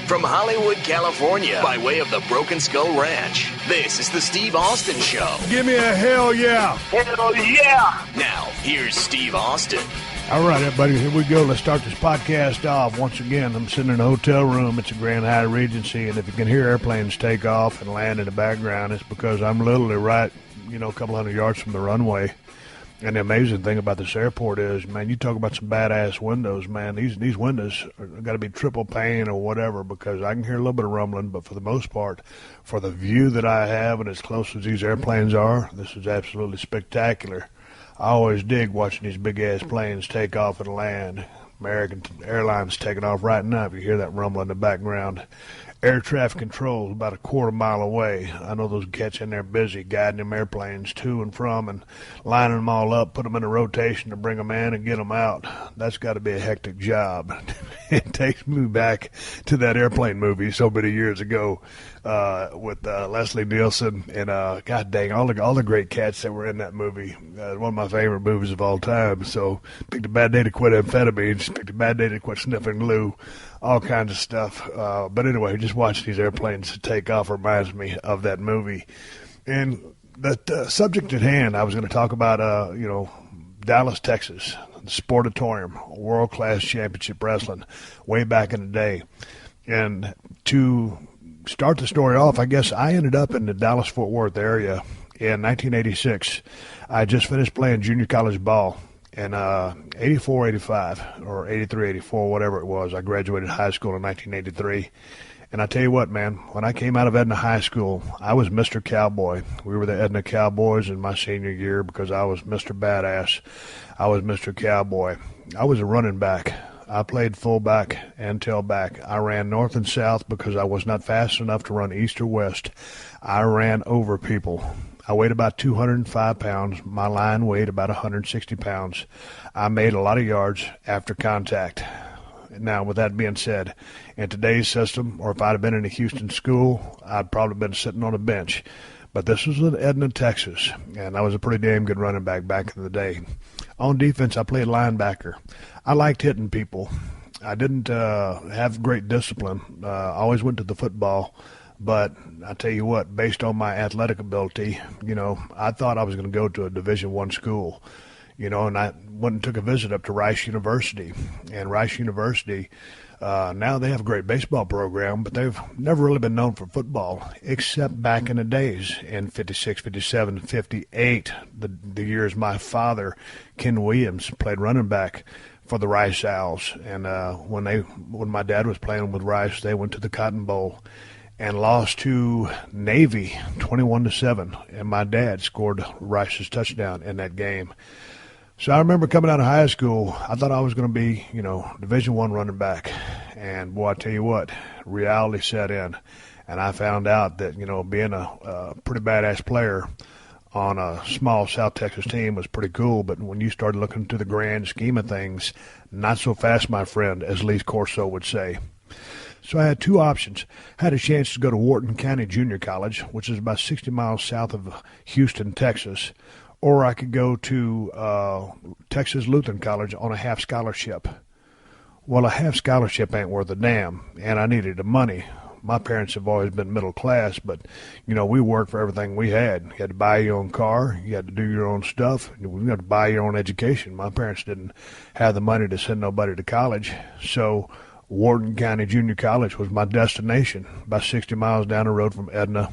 From Hollywood, California, by way of the Broken Skull Ranch, this is the Steve Austin Show. Give me a hell yeah. Hell yeah. Now, here's Steve Austin. All right, everybody, here we go. Let's start this podcast off. Once again, I'm sitting in a hotel room. It's a Grand Hyatt Regency, and if you can hear airplanes take off and land in the background, it's because I'm literally right, a couple hundred yards from the runway. And the amazing thing about this airport is, man, you talk about some badass windows, man. These windows got to be triple pane or whatever, because I can hear a little bit of rumbling, but for the most part, for the view that I have and as close as these airplanes are, this is absolutely spectacular. I always dig watching these big-ass planes take off and land. American Airlines taking off right now, if you hear that rumble in the background. Air traffic control is about a quarter mile away. I know those cats in there busy guiding them airplanes to and from and lining them all up, put them in a rotation to bring them in and get them out. That's got to be a hectic job. It takes me back to that airplane movie so many years ago with Leslie Nielsen and God dang, all the great cats that were in that movie. One of my favorite movies of all time. So picked a bad day to quit amphetamines, picked a bad day to quit sniffing glue, all kinds of stuff. But anyway, just watching these airplanes take off reminds me of that movie. And the subject at hand, I was going to talk about, Dallas, Texas, the Sportatorium, world-class championship wrestling way back in the day. And to start the story off, I guess I ended up in the Dallas-Fort Worth area in 1986. I just finished playing junior college ball. In 84, 85, or 83, 84, whatever it was. I graduated high school in 1983. And I tell you what, man, when I came out of Edna High School, I was Mr. Cowboy. We were the Edna Cowboys in my senior year because I was Mr. Badass. I was Mr. Cowboy. I was a running back. I played fullback and tailback. I ran north and south because I was not fast enough to run east or west. I ran over people. I weighed about 205 pounds. My line weighed about 160 pounds. I made a lot of yards after contact. Now, with that being said, in today's system, or if I'd have been in a Houston school, I'd probably been sitting on a bench. But this was in Edna, Texas, and I was a pretty damn good running back in the day. On defense, I played linebacker. I liked hitting people. I didn't have great discipline. I always went to the football. But I tell you what, based on my athletic ability, I thought I was going to go to a Division I school, and I went and took a visit up to Rice University. And Rice University, now they have a great baseball program, but they've never really been known for football, except back in the days in 56, 57, 58, the years my father, Ken Williams, played running back for the Rice Owls. And when my dad was playing with Rice, they went to the Cotton Bowl and lost to Navy 21-7, and my dad scored Rice's touchdown in that game. So I remember coming out of high school, I thought I was going to be, Division I running back. And boy, I tell you what, reality set in. And I found out that, being a pretty badass player on a small South Texas team was pretty cool. But when you started looking into the grand scheme of things, not so fast, my friend, as Lee Corso would say. So I had two options. I had a chance to go to Wharton County Junior College, which is about 60 miles south of Houston, Texas, or I could go to Texas Lutheran College on a half scholarship. Well, a half scholarship ain't worth a damn, and I needed the money. My parents have always been middle class, but, we worked for everything we had. You had to buy your own car. You had to do your own stuff. You had to buy your own education. My parents didn't have the money to send nobody to college, so Wharton County Junior College was my destination, about 60 miles down the road from Edna.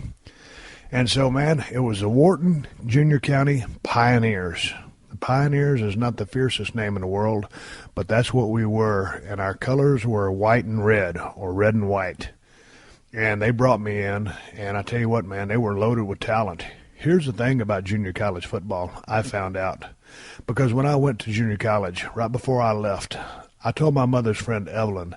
And so, man, it was the Wharton Junior County Pioneers. The Pioneers is not the fiercest name in the world, but that's what we were, and our colors were white and red, or red and white. And they brought me in, and I tell you what, man, they were loaded with talent. Here's the thing about junior college football I found out. Because when I went to junior college, right before I left, I told my mother's friend, Evelyn,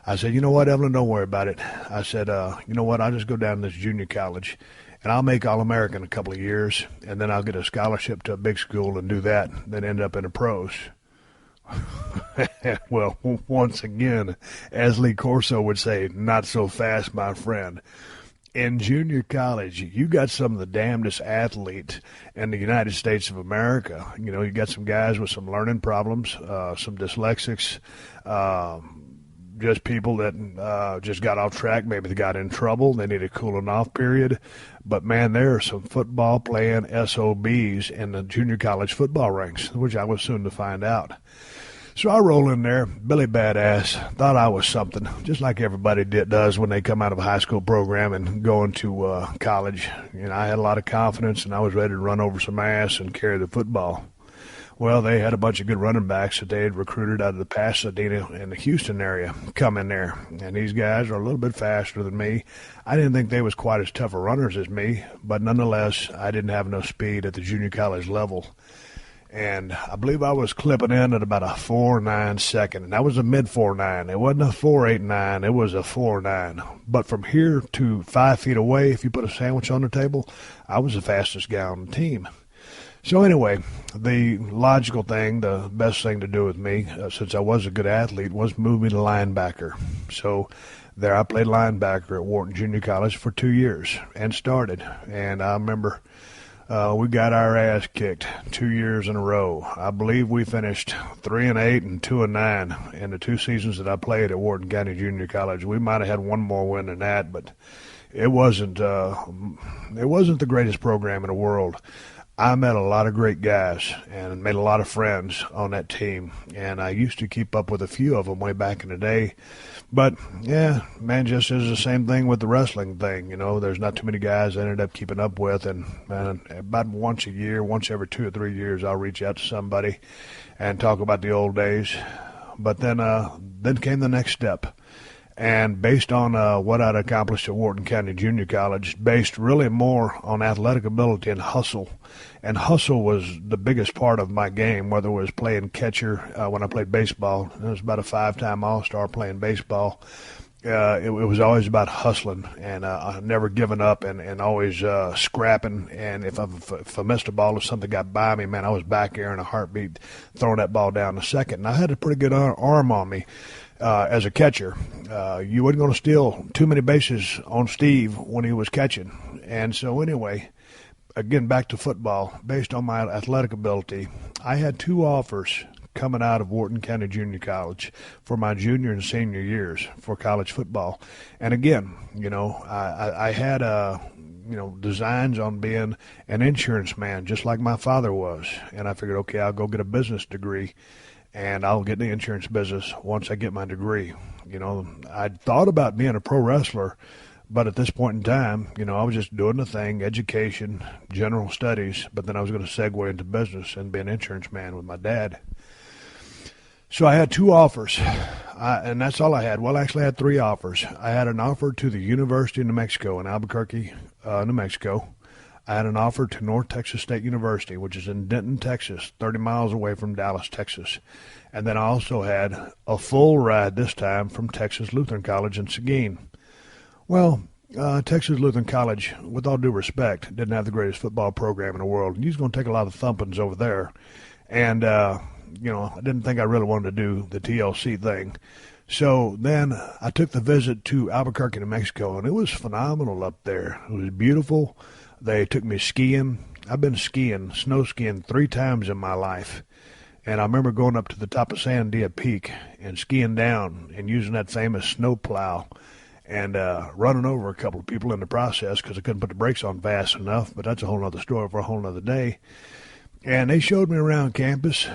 I said, you know what, Evelyn, don't worry about it. I said, you know what, I'll just go down to this junior college, and I'll make All-American in a couple of years, and then I'll get a scholarship to a big school and do that, then end up in the pros. Well, once again, as Lee Corso would say, not so fast, my friend. In junior college, you got some of the damnedest athletes in the United States of America. You got some guys with some learning problems, some dyslexics, just people that just got off track. Maybe they got in trouble. They need a cooling off period. But, man, there are some football playing SOBs in the junior college football ranks, which I was soon to find out. So I roll in there, Billy Badass, thought I was something, just like everybody does when they come out of a high school program and go into college. You know, I had a lot of confidence, and I was ready to run over some ass and carry the football. Well, they had a bunch of good running backs that they had recruited out of the Pasadena and the Houston area come in there. And these guys are a little bit faster than me. I didn't think they was quite as tough of runners as me, but nonetheless, I didn't have enough speed at the junior college level. And I believe I was clipping in at about a 4.9 second. And that was a mid 4.9. It wasn't a 4.89. It was a 4.9. But from here to 5 feet away, if you put a sandwich on the table, I was the fastest guy on the team. So anyway, the logical thing, the best thing to do with me, since I was a good athlete, was move me to linebacker. So there I played linebacker at Wharton Junior College for 2 years and started. And I remember we got our ass kicked 2 years in a row. I believe we finished 3-8 and 2-9 in the 2 seasons that I played at Wharton County Junior College. We might have had one more win than that, but it wasn't the greatest program in the world. I met a lot of great guys and made a lot of friends on that team, and I used to keep up with a few of them way back in the day. But, yeah, man, just is the same thing with the wrestling thing. You know, there's not too many guys I ended up keeping up with, and about once a year, once every 2 or 3 years, I'll reach out to somebody and talk about the old days. But then came the next step. And based on what I'd accomplished at Wharton County Junior College, based really more on athletic ability and hustle. And hustle was the biggest part of my game, whether it was playing catcher when I played baseball. I was about a 5-time All-Star playing baseball. It was always about hustling and never giving up and always scrapping. And if I missed a ball or something got by me, man, I was back there in a heartbeat throwing that ball down the second. And I had a pretty good arm on me. As a catcher, you wasn't going to steal too many bases on Steve when he was catching. And so anyway, again, back to football, based on my athletic ability, I had 2 offers coming out of Wharton County Junior College for my junior and senior years for college football. And again, you know, I had designs on being an insurance man, just like my father was. And I figured, okay, I'll go get a business degree and I'll get in the insurance business once I get my degree. You know, I'd thought about being a pro wrestler, but at this point in time, you know, I was just doing the thing, education, general studies, but then I was going to segue into business and be an insurance man with my dad. So I had 2 offers, and that's all I had. Well, actually, I had 3 offers. I had an offer to the University of New Mexico in Albuquerque, New Mexico. I had an offer to North Texas State University, which is in Denton, Texas, 30 miles away from Dallas, Texas. And then I also had a full ride this time from Texas Lutheran College in Seguin. Well, Texas Lutheran College, with all due respect, didn't have the greatest football program in the world. He's going to take a lot of thumpings over there. And, I didn't think I really wanted to do the TLC thing. So then I took the visit to Albuquerque, New Mexico, and it was phenomenal up there. It was beautiful. They took me skiing. I've been snow skiing 3 times in my life. And I remember going up to the top of Sandia Peak and skiing down and using that famous snow plow and running over a couple of people in the process because I couldn't put the brakes on fast enough. But that's a whole other story for a whole other day. And they showed me around campus,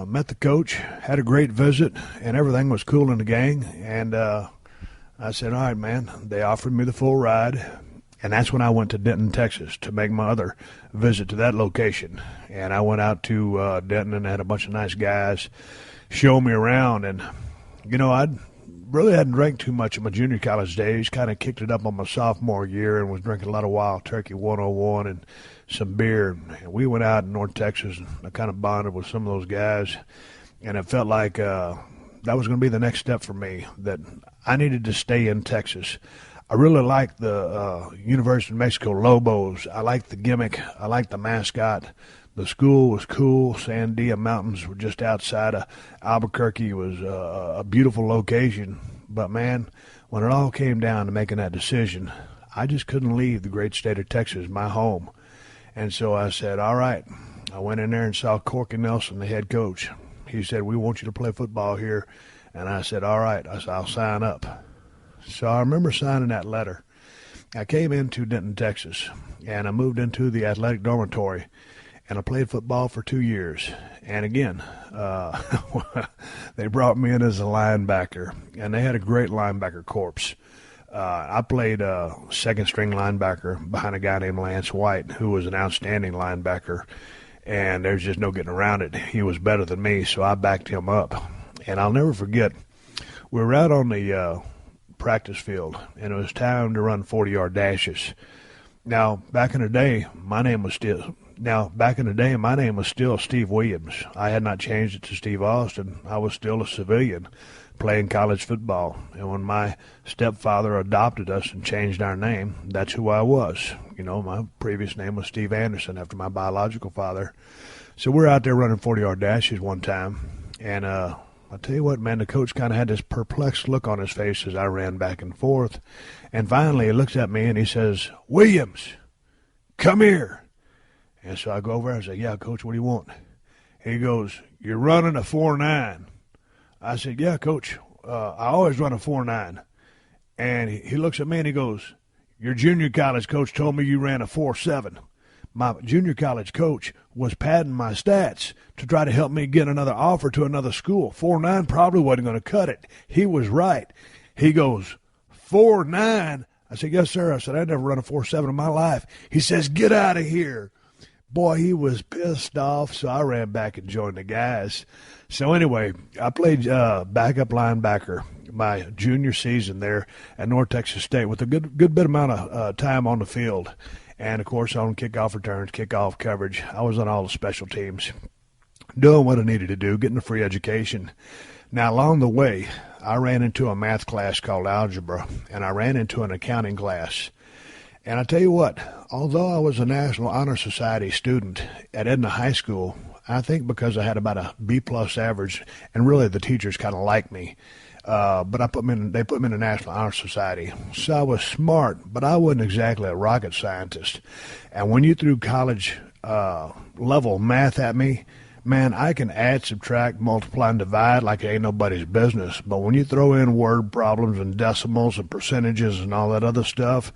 met the coach, had a great visit, and everything was cool in the gang. And I said, all right, man. They offered me the full ride. And that's when I went to Denton, Texas, to make my other visit to that location. And I went out to Denton and had a bunch of nice guys show me around. And, you know, I really hadn't drank too much in my junior college days, kind of kicked it up on my sophomore year and was drinking a lot of Wild Turkey 101 and some beer. And we went out in North Texas, and I kind of bonded with some of those guys. And it felt like that was going to be the next step for me, that I needed to stay in Texas. I really liked the University of Mexico Lobos. I liked the gimmick. I liked the mascot. The school was cool. Sandia Mountains were just outside of Albuquerque. It was a beautiful location. But, man, when it all came down to making that decision, I just couldn't leave the great state of Texas, my home. And so I said, all right. I went in there and saw Corky Nelson, the head coach. He said, we want you to play football here And I said, all right. I said, I'll sign up. So I remember signing that letter. I came into Denton, Texas, and I moved into the athletic dormitory, and I played football for 2 years. And again, they brought me in as a linebacker, and they had a great linebacker corps. I played second-string linebacker behind a guy named Lance White, who was an outstanding linebacker, and there's just no getting around it. He was better than me, so I backed him up. And I'll never forget, we were out on the practice field, and it was time to run 40-yard dashes. Now, back in the day, my name was still Steve Williams. I had not changed it to Steve Austin. I was still a civilian playing college football. And when my stepfather adopted us and changed our name, that's who I was. You know, my previous name was Steve Anderson after my biological father. So we're out there running 40-yard dashes one time, and I'll tell you what, man, the coach kind of had this perplexed look on his face as I ran back and forth. And finally he looks at me and he says, Williams, come here. And so I go over and I say, yeah, Coach, what do you want? He goes, you're running a 4.9. I said, yeah, Coach, I always run a 4.9. And he looks at me and he goes, your junior college coach told me you ran a 4.7. My junior college coach was padding my stats to try to help me get another offer to another school. 4.9 probably wasn't going to cut it. He was right. He goes, 4.9? I said, yes, sir. I said, I never run a 4.7 in my life. He says, get out of here. Boy, he was pissed off, so I ran back and joined the guys. So anyway, I played backup linebacker my junior season there at North Texas State with a good bit amount of time on the field. And, of course, on kickoff returns, kickoff coverage. I was on all the special teams, doing what I needed to do, getting a free education. Now, along the way, I ran into a math class called algebra, and I ran into an accounting class. And I tell you what, although I was a National Honor Society student at Edna High School, I think because I had about a B-plus average, and really the teachers kind of liked me, but they put me in the National Honor Society. So I was smart, but I wasn't exactly a rocket scientist. And when you threw college level math at me, man, I can add, subtract, multiply, and divide like it ain't nobody's business. But when you throw in word problems and decimals and percentages and all that other stuff,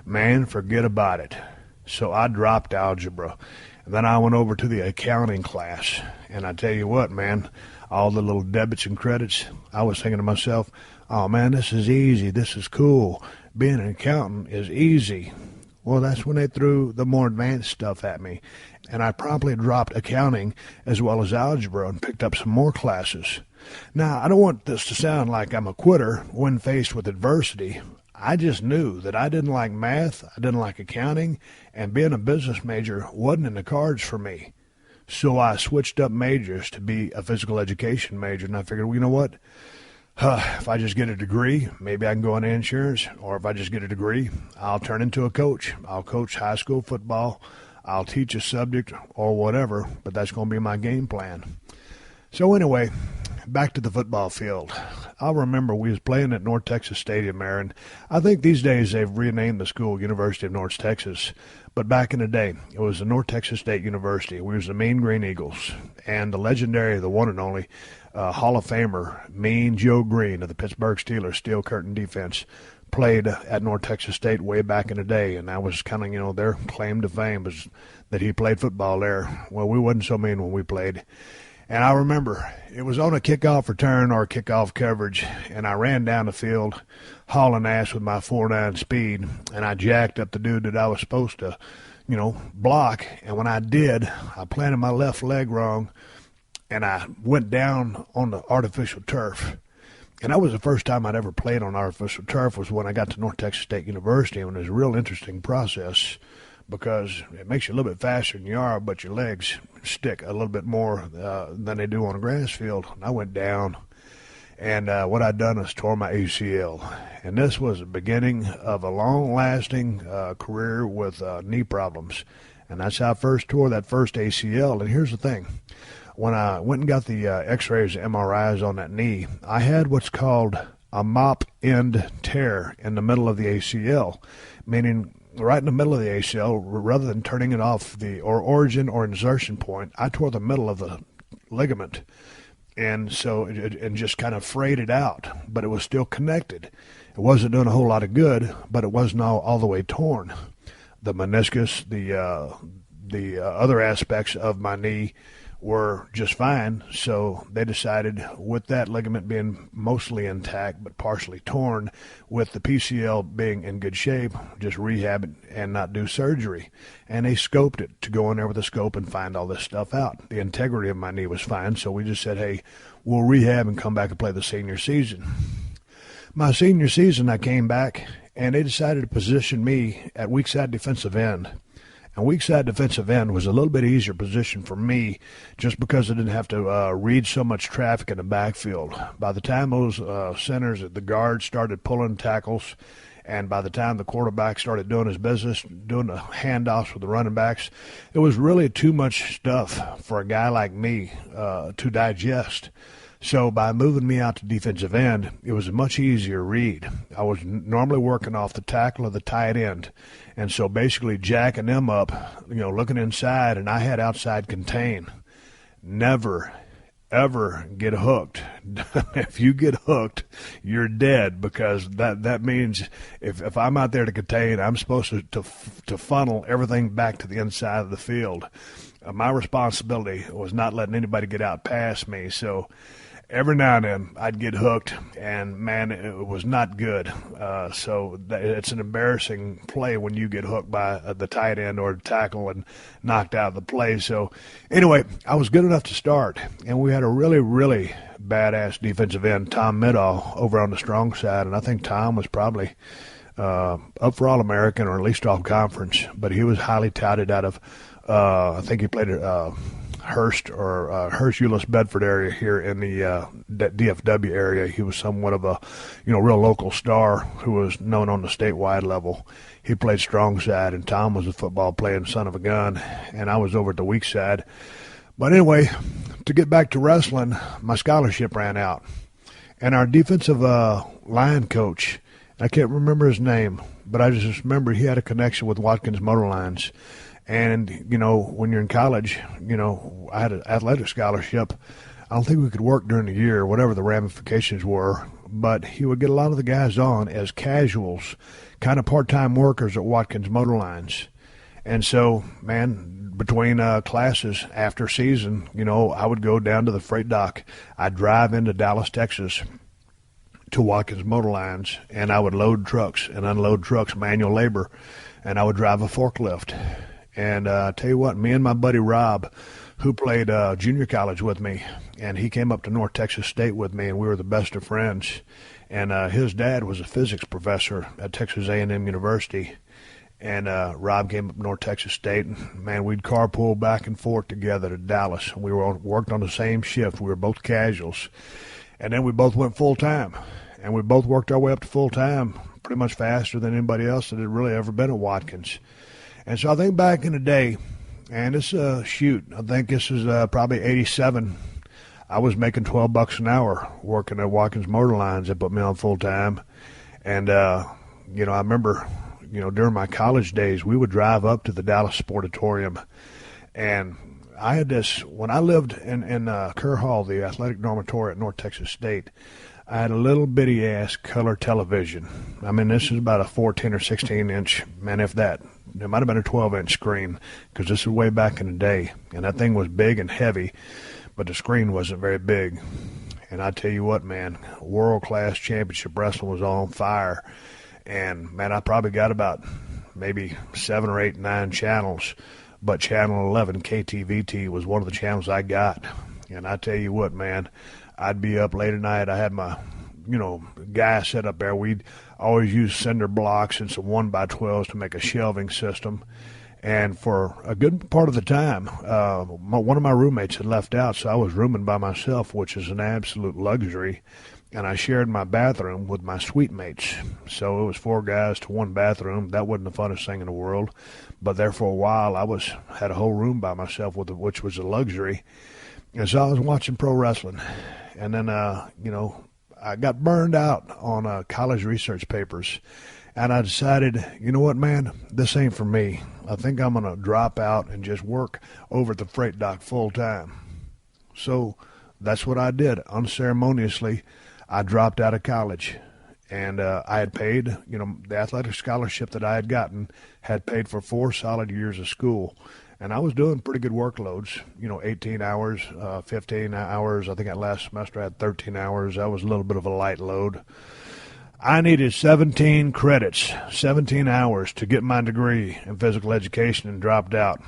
man, forget about it. So I dropped algebra. And then I went over to the accounting class. And I tell you what, man, all the little debits and credits, I was thinking to myself, oh, man, this is easy. This is cool. Being an accountant is easy. Well, that's when they threw the more advanced stuff at me. And I promptly dropped accounting as well as algebra and picked up some more classes. Now, I don't want this to sound like I'm a quitter when faced with adversity. I just knew that I didn't like math, I didn't like accounting, and being a business major wasn't in the cards for me. So I switched up majors to be a physical education major, and I figured, well, you know what? If I just get a degree, maybe I can go into insurance, or if I just get a degree, I'll turn into a coach. I'll coach high school football, I'll teach a subject or whatever, but that's going to be my game plan. So anyway, back to the football field. I'll remember we was playing at North Texas Stadium there, and I think these days they've renamed the school University of North Texas. But back in the day, it was the North Texas State University. We was the Mean Green Eagles, and the legendary, the one and only Hall of Famer, Mean Joe Green of the Pittsburgh Steelers Steel Curtain defense, played at North Texas State way back in the day, and that was kind of, their claim to fame was that he played football there. Well, we wasn't so mean when we played. And I remember it was on a kickoff return or kickoff coverage, and I ran down the field hauling ass with my 4.9 speed, and I jacked up the dude that I was supposed to, block. And when I did, I planted my left leg wrong, and I went down on the artificial turf. And that was the first time I'd ever played on artificial turf was when I got to North Texas State University, and it was a real interesting process because it makes you a little bit faster than you are, but your legs stick a little bit more than they do on a grass field. And I went down, and what I'd done was tore my ACL. And this was the beginning of a long-lasting career with knee problems. And that's how I first tore that first ACL. And here's the thing. When I went and got the x-rays, MRIs on that knee, I had what's called a mop end tear in the middle of the ACL, meaning right in the middle of the ACL, rather than turning it off the origin or insertion point, I tore the middle of the ligament. And so and just kind of frayed it out, but it was still connected. It wasn't doing a whole lot of good, but it wasn't all the way torn. The meniscus, the other aspects of my knee were just fine. So they decided, with that ligament being mostly intact but partially torn, with the PCL being in good shape, just rehab it and not do surgery. And they scoped it to go in there with a scope and find all this stuff out. The integrity of my knee was fine, so we just said, hey, we'll rehab and come back and play the senior season. My senior season, I came back, and they decided to position me at weak side defensive end. And weak side defensive end was a little bit easier position for me just because I didn't have to read so much traffic in the backfield. By the time those centers, the guards started pulling tackles, and by the time the quarterback started doing his business, doing the handoffs with the running backs, it was really too much stuff for a guy like me to digest. So by moving me out to defensive end, it was a much easier read. I was normally working off the tackle or the tight end. And so basically jacking them up, looking inside, and I had outside contain. Never, ever get hooked. If you get hooked, you're dead, because that means if I'm out there to contain, I'm supposed to funnel everything back to the inside of the field. My responsibility was not letting anybody get out past me. So every now and then I'd get hooked, and, man, it was not good. So it's an embarrassing play when you get hooked by the tight end or the tackle and knocked out of the play. So anyway, I was good enough to start, and we had a really, really badass defensive end, Tom Middaugh, over on the strong side, and I think Tom was probably up for All-American or at least All-Conference, but he was highly touted out of I think he played at Hearst Euless Bedford area here in the DFW area. He was somewhat of a real local star who was known on the statewide level. He played strong side, and Tom was a football playing son of a gun, and I was over at the weak side. But anyway, to get back to wrestling, my scholarship ran out, and our defensive line coach, I can't remember his name, but I just remember he had a connection with Watkins Motor Lines. And, when you're in college, I had an athletic scholarship. I don't think we could work during the year, whatever the ramifications were. But he would get a lot of the guys on as casuals, kind of part-time workers at Watkins Motor Lines. And so, man, between classes after season, I would go down to the freight dock. I'd drive into Dallas, Texas, to Watkins Motor Lines, and I would load trucks and unload trucks, manual labor, and I would drive a forklift. And I tell you what, me and my buddy Rob, who played junior college with me, and he came up to North Texas State with me, and we were the best of friends. And his dad was a physics professor at Texas A&M University. And Rob came up to North Texas State, and, man, we'd carpool back and forth together to Dallas. We worked on the same shift. We were both casuals. And then we both went full-time. And we both worked our way up to full-time pretty much faster than anybody else that had really ever been at Watkins. And so I think back in the day, and this I think this is probably 87. I was making $12 an hour working at Watkins Motor Lines. They put me on full time. And, I remember, during my college days, we would drive up to the Dallas Sportatorium. And I had this, when I lived in Kerr Hall, the athletic dormitory at North Texas State, I had a little bitty-ass color television. I mean, this is about a 14 or 16-inch, man, if that. It might have been a 12-inch screen, because this is way back in the day. And that thing was big and heavy, but the screen wasn't very big. And I tell you what, man, world-class championship wrestling was on fire. And, man, I probably got about maybe 7 or 8, 9 channels. But Channel 11, KTVT, was one of the channels I got. And I tell you what, man, I'd be up late at night. I had my, guy set up there. We'd always use cinder blocks and some 1x12s to make a shelving system. And for a good part of the time, one of my roommates had left out, so I was rooming by myself, which is an absolute luxury. And I shared my bathroom with my suite mates. So it was 4 guys to 1 bathroom. That wasn't the funnest thing in the world. But there for a while, I had a whole room by myself, which was a luxury. And so I was watching pro wrestling. And then, I got burned out on college research papers. And I decided, you know what, man, this ain't for me. I think I'm going to drop out and just work over at the freight dock full time. So that's what I did. Unceremoniously, I dropped out of college. And I had paid, the athletic scholarship that I had gotten had paid for 4 solid years of school. And I was doing pretty good workloads, 18 hours, 15 hours. I think that last semester I had 13 hours. That was a little bit of a light load. I needed 17 credits, 17 hours to get my degree in physical education, and dropped out.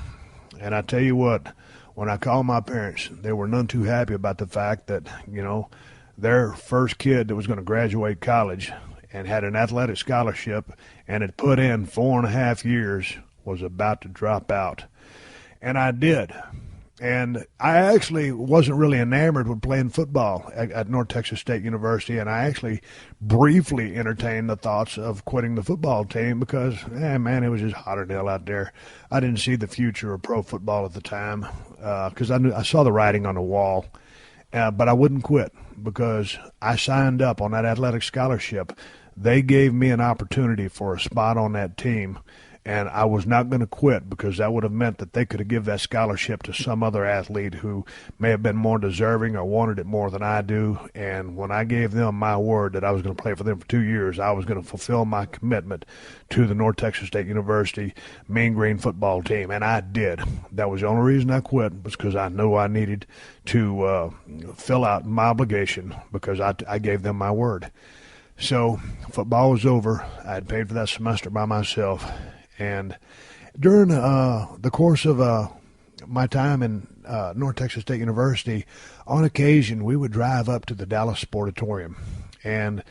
And I tell you what, when I called my parents, they were none too happy about the fact that, their first kid that was going to graduate college and had an athletic scholarship and had put in 4.5 years was about to drop out. And I did. And I actually wasn't really enamored with playing football at North Texas State University, and I actually briefly entertained the thoughts of quitting the football team because, man, it was just hotter than hell out there. I didn't see the future of pro football at the time because I saw the writing on the wall. But I wouldn't quit because I signed up on that athletic scholarship. They gave me an opportunity for a spot on that team, and I was not going to quit because that would have meant that they could have given that scholarship to some other athlete who may have been more deserving or wanted it more than I do. And when I gave them my word that I was going to play for them for 2 years, I was going to fulfill my commitment to the North Texas State University Mean Green football team, and I did. That was the only reason I quit, was because I knew I needed to fill out my obligation because I gave them my word. So football was over. I had paid for that semester by myself. And during the course of my time in North Texas State University, on occasion we would drive up to the Dallas Sportatorium. And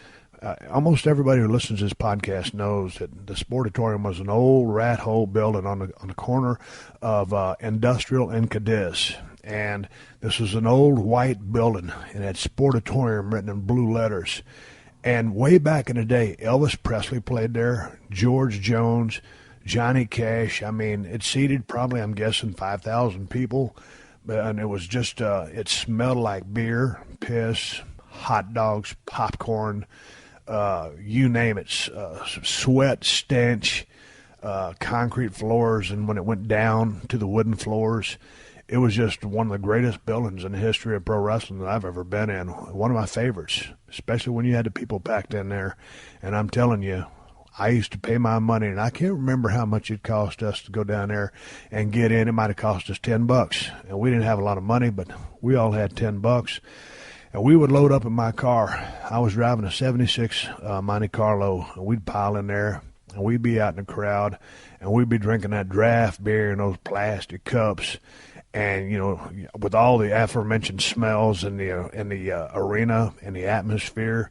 almost everybody who listens to this podcast knows that the Sportatorium was an old rat hole building on the corner of Industrial and Cadiz. And this was an old white building, and it had Sportatorium written in blue letters. And way back in the day, Elvis Presley played there, George Jones, Johnny Cash. I mean, it seated probably, I'm guessing, 5,000 people. And it was just, it smelled like beer, piss, hot dogs, popcorn, you name it, sweat, stench, concrete floors. And when it went down to the wooden floors, it was just one of the greatest buildings in the history of pro wrestling that I've ever been in. One of my favorites, especially when you had the people packed in there. And I'm telling you, I used to pay my money, and I can't remember how much it cost us to go down there and get in. It might have cost us $10. And we didn't have a lot of money, but we all had $10. And we would load up in my car. I was driving a 76 Monte Carlo, and we'd pile in there, and we'd be out in the crowd, and we'd be drinking that draft beer in those plastic cups. And, with all the aforementioned smells in the arena and the atmosphere.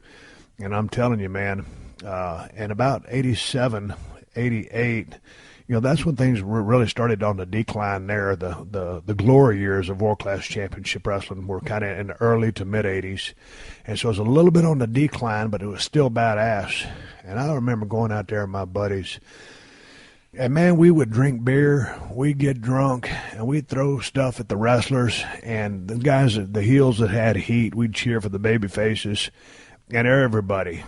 And I'm telling you, man, and about 87, 88, that's when things really started on the decline there. The glory years of World Class Championship Wrestling were kind of in the early to mid-'80s. And so it was a little bit on the decline, but it was still badass. And I remember going out there with my buddies. And, man, we would drink beer, we'd get drunk, and we'd throw stuff at the wrestlers. And the guys, the heels that had heat, we'd cheer for the baby faces. And everybody,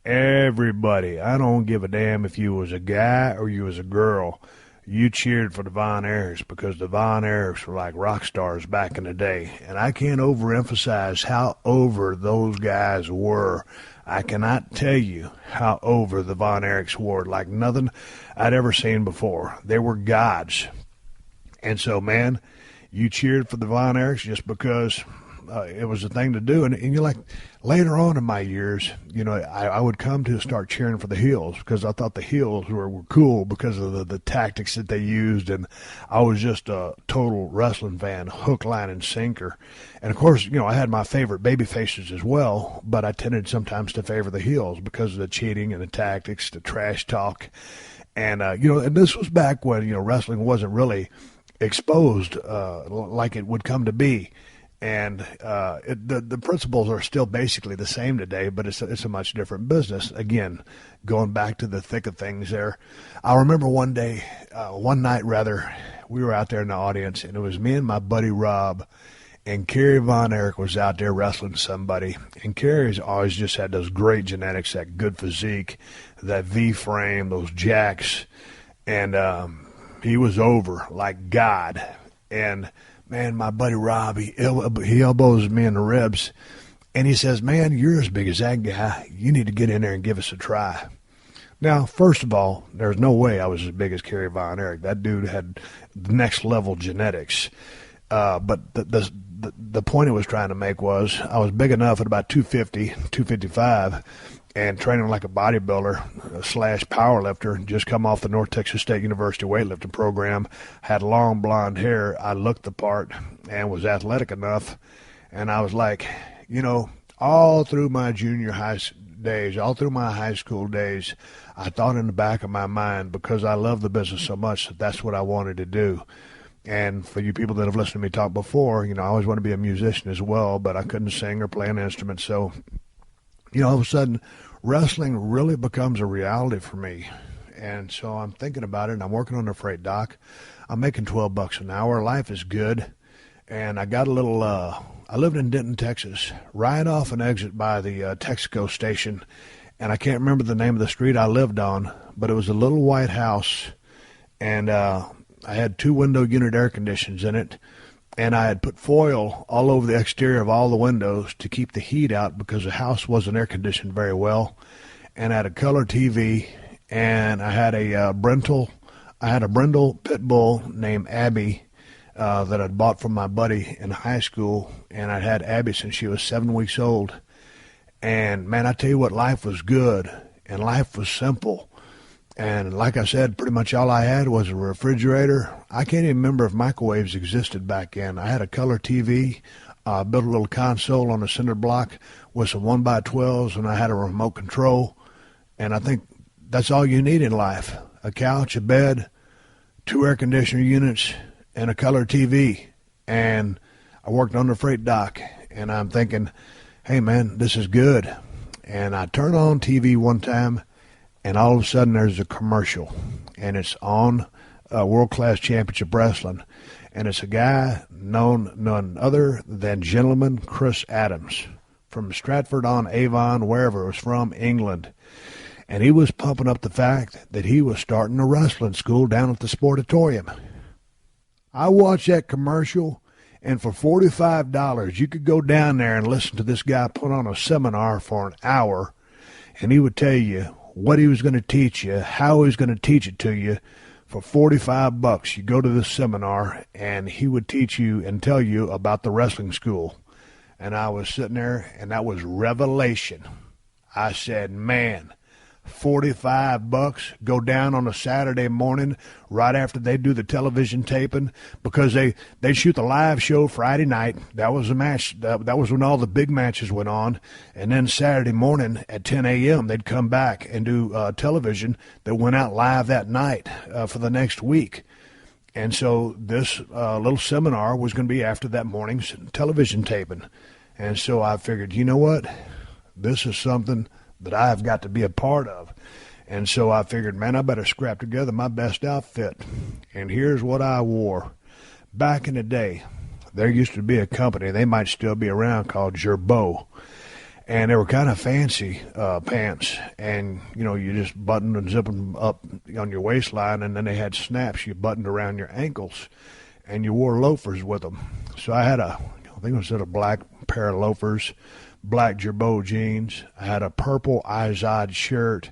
I don't give a damn if you was a guy or you was a girl, you cheered for the Von Erichs because the Von Erichs were like rock stars back in the day. And I can't overemphasize how over those guys were. I cannot tell you how over the Von Erichs were, like nothing I'd ever seen before. They were gods. And so, man, you cheered for the Von Erichs just because it was a thing to do. And you're like, later on in my years, I would come to start cheering for the heels because I thought the heels were cool because of the tactics that they used. And I was just a total wrestling fan, hook, line, and sinker. And, of course, I had my favorite baby faces as well, but I tended sometimes to favor the heels because of the cheating and the tactics, the trash talk. And, and this was back when, wrestling wasn't really exposed like it would come to be. And the principles are still basically the same today, but it's a much different business. Again, going back to the thick of things there. I remember one night, we were out there in the audience, and it was me and my buddy Rob, and Kerry Von Erich was out there wrestling somebody. And Kerry's always just had those great genetics, that good physique, that V-frame, those jacks. And he was over like God. And man, my buddy Rob, he elbows me in the ribs, and he says, man, you're as big as that guy. You need to get in there and give us a try. Now, first of all, there's no way I was as big as Kerry Von Erich. That dude had next level genetics. But the point I was trying to make was I was big enough at about 250, 255, and training like a bodybuilder / powerlifter, just come off the North Texas State University weightlifting program, had long blonde hair. I looked the part and was athletic enough. And I was like, all through my junior high days, all through my high school days, I thought in the back of my mind, because I love the business so much, that that's what I wanted to do. And for you people that have listened to me talk before, I always want to be a musician as well, but I couldn't sing or play an instrument. So, all of a sudden, wrestling really becomes a reality for me. And so I'm thinking about it, and I'm working on the freight dock. I'm making $12 an hour. Life is good. And I got a little, I lived in Denton, Texas, right off an exit by the Texaco station. And I can't remember the name of the street I lived on, but it was a little white house. And I had 2-window unit air conditioners in it. And I had put foil all over the exterior of all the windows to keep the heat out because the house wasn't air conditioned very well. And I had a color TV, and I had a Brindle pit bull named Abby that I'd bought from my buddy in high school, and I'd had Abby since she was 7 weeks old. And, man, I tell you what, life was good, and life was simple. And like I said, pretty much all I had was a refrigerator. I can't even remember if microwaves existed back then. I had a color TV, built a little console on a cinder block with some 1x12s, and I had a remote control. And I think that's all you need in life: a couch, a bed, 2 air conditioner units, and a color TV. And I worked on the freight dock, and I'm thinking, hey, man, this is good. And I turn on TV one time, and all of a sudden there's a commercial, and it's on World Class Championship Wrestling. And it's a guy known none other than Gentleman Chris Adams from Stratford-on-Avon, wherever it was from, England. And he was pumping up the fact that he was starting a wrestling school down at the Sportatorium. I watched that commercial, and for $45, you could go down there and listen to this guy put on a seminar for an hour, and he would tell you what he was going to teach you, how he was going to teach it to you. For $45, you go to this seminar, and he would teach you and tell you about the wrestling school. And I was sitting there, and that was revelation. I said, man, $45, go down on a Saturday morning right after they do the television taping, because they shoot the live show Friday night. That was the match. That was when all the big matches went on. And then Saturday morning at 10 a.m. they'd come back and do television that went out live that night for the next week. And so this little seminar was going to be after that morning's television taping. And so I figured, you know what? This is something that I've got to be a part of. And so I figured, man, I better scrap together my best outfit. And here's what I wore. Back in the day, there used to be a company, they might still be around, called Gerbeau. And they were kind of fancy pants. And, you just buttoned and zipped them up on your waistline, and then they had snaps you buttoned around your ankles. And you wore loafers with them. So I had I think it was a black pair of loafers, black Gerbeau jeans. I had a purple Izod shirt,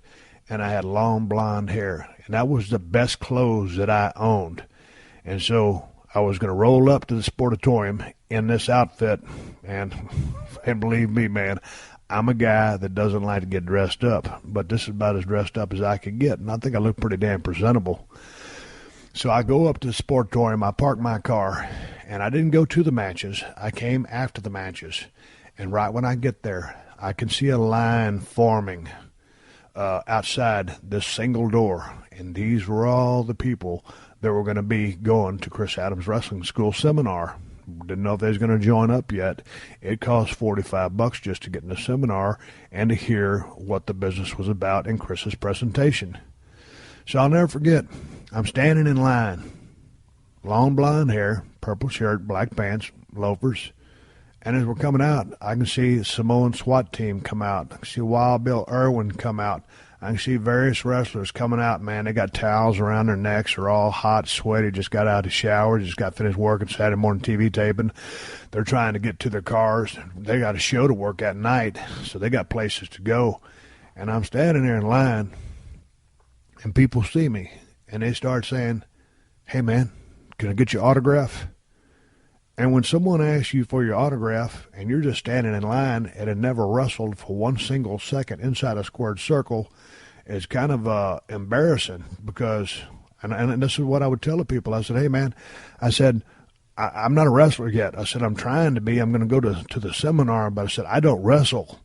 and I had long blonde hair. And that was the best clothes that I owned. And so I was going to roll up to the Sportatorium in this outfit. And believe me, man, I'm a guy that doesn't like to get dressed up. But this is about as dressed up as I could get. And I think I look pretty damn presentable. So I go up to the Sportatorium. I park my car. And I didn't go to the matches. I came after the matches. And right when I get there, I can see a line forming outside this single door. And these were all the people that were going to be going to Chris Adams Wrestling School seminar. Didn't know if they was going to join up yet. It cost $45 just to get in the seminar and to hear what the business was about in Chris's presentation. So I'll never forget, I'm standing in line. Long blonde hair, purple shirt, black pants, loafers. And as we're coming out, I can see Samoan SWAT team come out. I can see Wild Bill Irwin come out. I can see various wrestlers coming out, man. They got towels around their necks. They're all hot, sweaty, just got out of the shower, just got finished working Saturday morning TV taping. They're trying to get to their cars. They got a show to work at night, so they got places to go. And I'm standing there in line, and people see me, and they start saying, hey, man, can I get your autograph? And when someone asks you for your autograph and you're just standing in line and had never wrestled for one single second inside a squared circle, it's kind of embarrassing because, and this is what I would tell the people. I said, hey, man, I said, I'm not a wrestler yet. I said, I'm trying to be. I'm going to go to the seminar, but I said, I don't wrestle.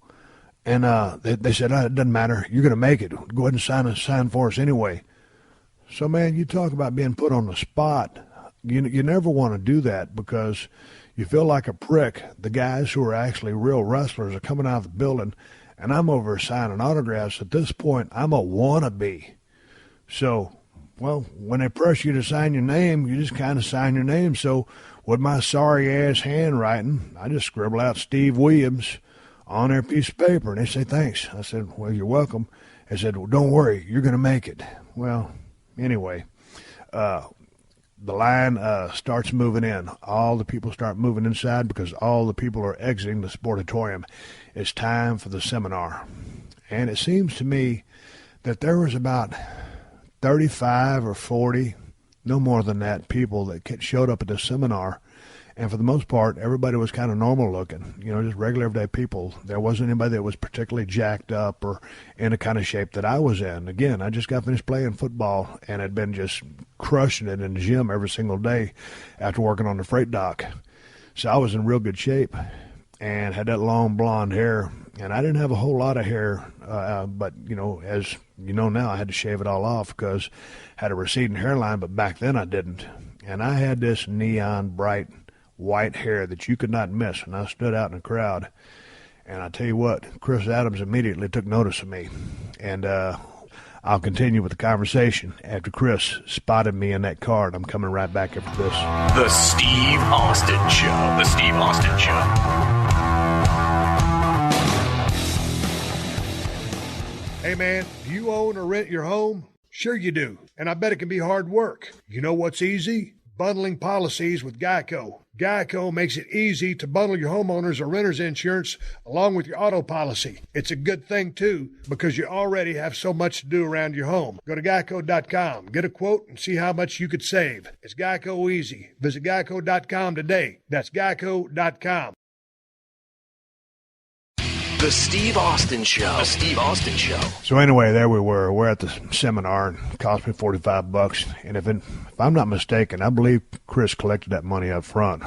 And they said, oh, it doesn't matter. You're going to make it. Go ahead and sign for us anyway. So, man, you talk about being put on the spot. You never want to do that because you feel like a prick. The guys who are actually real wrestlers are coming out of the building, and I'm over signing autographs. At this point, I'm a wannabe. So, well, when they press you to sign your name, you just kind of sign your name. So with my sorry-ass handwriting, I just scribble out Steve Williams on their piece of paper, and they say, thanks. I said, well, you're welcome. They said, well, don't worry, you're going to make it. Well, anyway, the line starts moving in. All the people start moving inside because all the people are exiting the Sportatorium. It's time for the seminar. And it seems to me that there was about 35 or 40, no more than that, people that showed up at the seminar. And for the most part, everybody was kind of normal looking, just regular everyday people. There wasn't anybody that was particularly jacked up or in the kind of shape that I was in. Again, I just got finished playing football and had been just crushing it in the gym every single day after working on the freight dock. So I was in real good shape and had that long blonde hair. And I didn't have a whole lot of hair, but, as you know now, I had to shave it all off because I had a receding hairline, but back then I didn't. And I had this neon bright white hair that you could not miss, and I stood out in the crowd. And I tell you what, Chris Adams immediately took notice of me. And I'll continue with the conversation after Chris spotted me in that card. I'm coming right back after this. The Steve Austin Show. The Steve Austin Show. Hey, man, do you own or rent your home? Sure you do, and I bet it can be hard work. You know what's easy? Bundling policies with Geico. Geico makes it easy to bundle your homeowners or renters insurance along with your auto policy. It's a good thing, too, because you already have so much to do around your home. Go to geico.com, get a quote, and see how much you could save. It's Geico easy. Visit geico.com today. That's geico.com. The Steve Austin Show. The Steve Austin Show. So anyway, there we were. We're at the seminar, and it cost me $45. And if I'm not mistaken, I believe Chris collected that money up front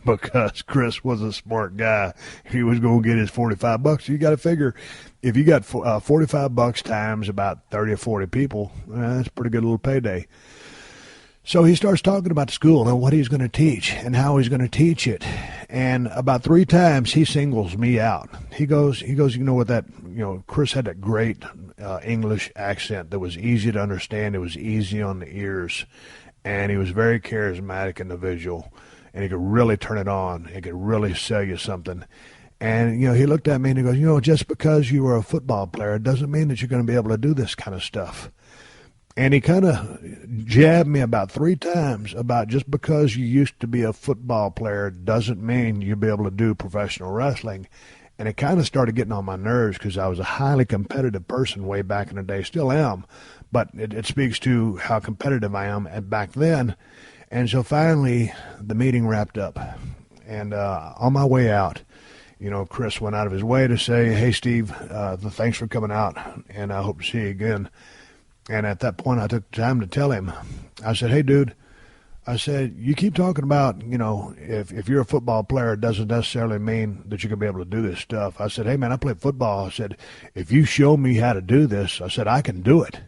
because Chris was a smart guy. He was going to get his $45. You got to figure if you got $45 times about 30 or 40 people, that's a pretty good little payday. So he starts talking about the school and what he's going to teach and how he's going to teach it. And about 3 times he singles me out. He goes, you know what Chris had that great English accent that was easy to understand. It was easy on the ears. And he was very charismatic individual. And he could really turn it on. He could really sell you something. And, he looked at me and he goes, just because you were a football player doesn't mean that you're going to be able to do this kind of stuff. And he kind of jabbed me about 3 times about just because you used to be a football player doesn't mean you'll be able to do professional wrestling. And it kind of started getting on my nerves because I was a highly competitive person way back in the day, still am. But it speaks to how competitive I am back then. And so finally the meeting wrapped up. And on my way out, Chris went out of his way to say, hey, Steve, thanks for coming out, and I hope to see you again. And at that point, I took time to tell him. I said, hey, dude, I said, you keep talking about, if you're a football player, it doesn't necessarily mean that you're going to be able to do this stuff. I said, hey, man, I play football. I said, if you show me how to do this, I said, I can do it.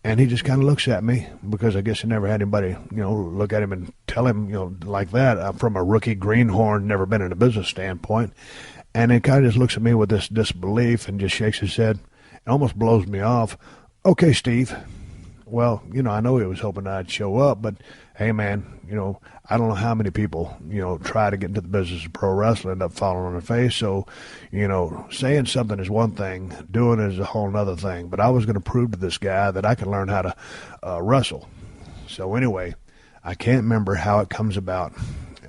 And he just kind of looks at me because I guess he never had anybody, look at him and tell him, like that. I'm from a rookie greenhorn, never been in a business standpoint. And he kind of just looks at me with this disbelief and just shakes his head. It almost blows me off. Okay, Steve, Well, I know he was hoping I'd show up, but hey, man, I don't know how many people, try to get into the business of pro wrestling, end up falling on their face. So, saying something is one thing, doing it is a whole other thing. But I was going to prove to this guy that I could learn how to wrestle. So anyway, I can't remember how it comes about.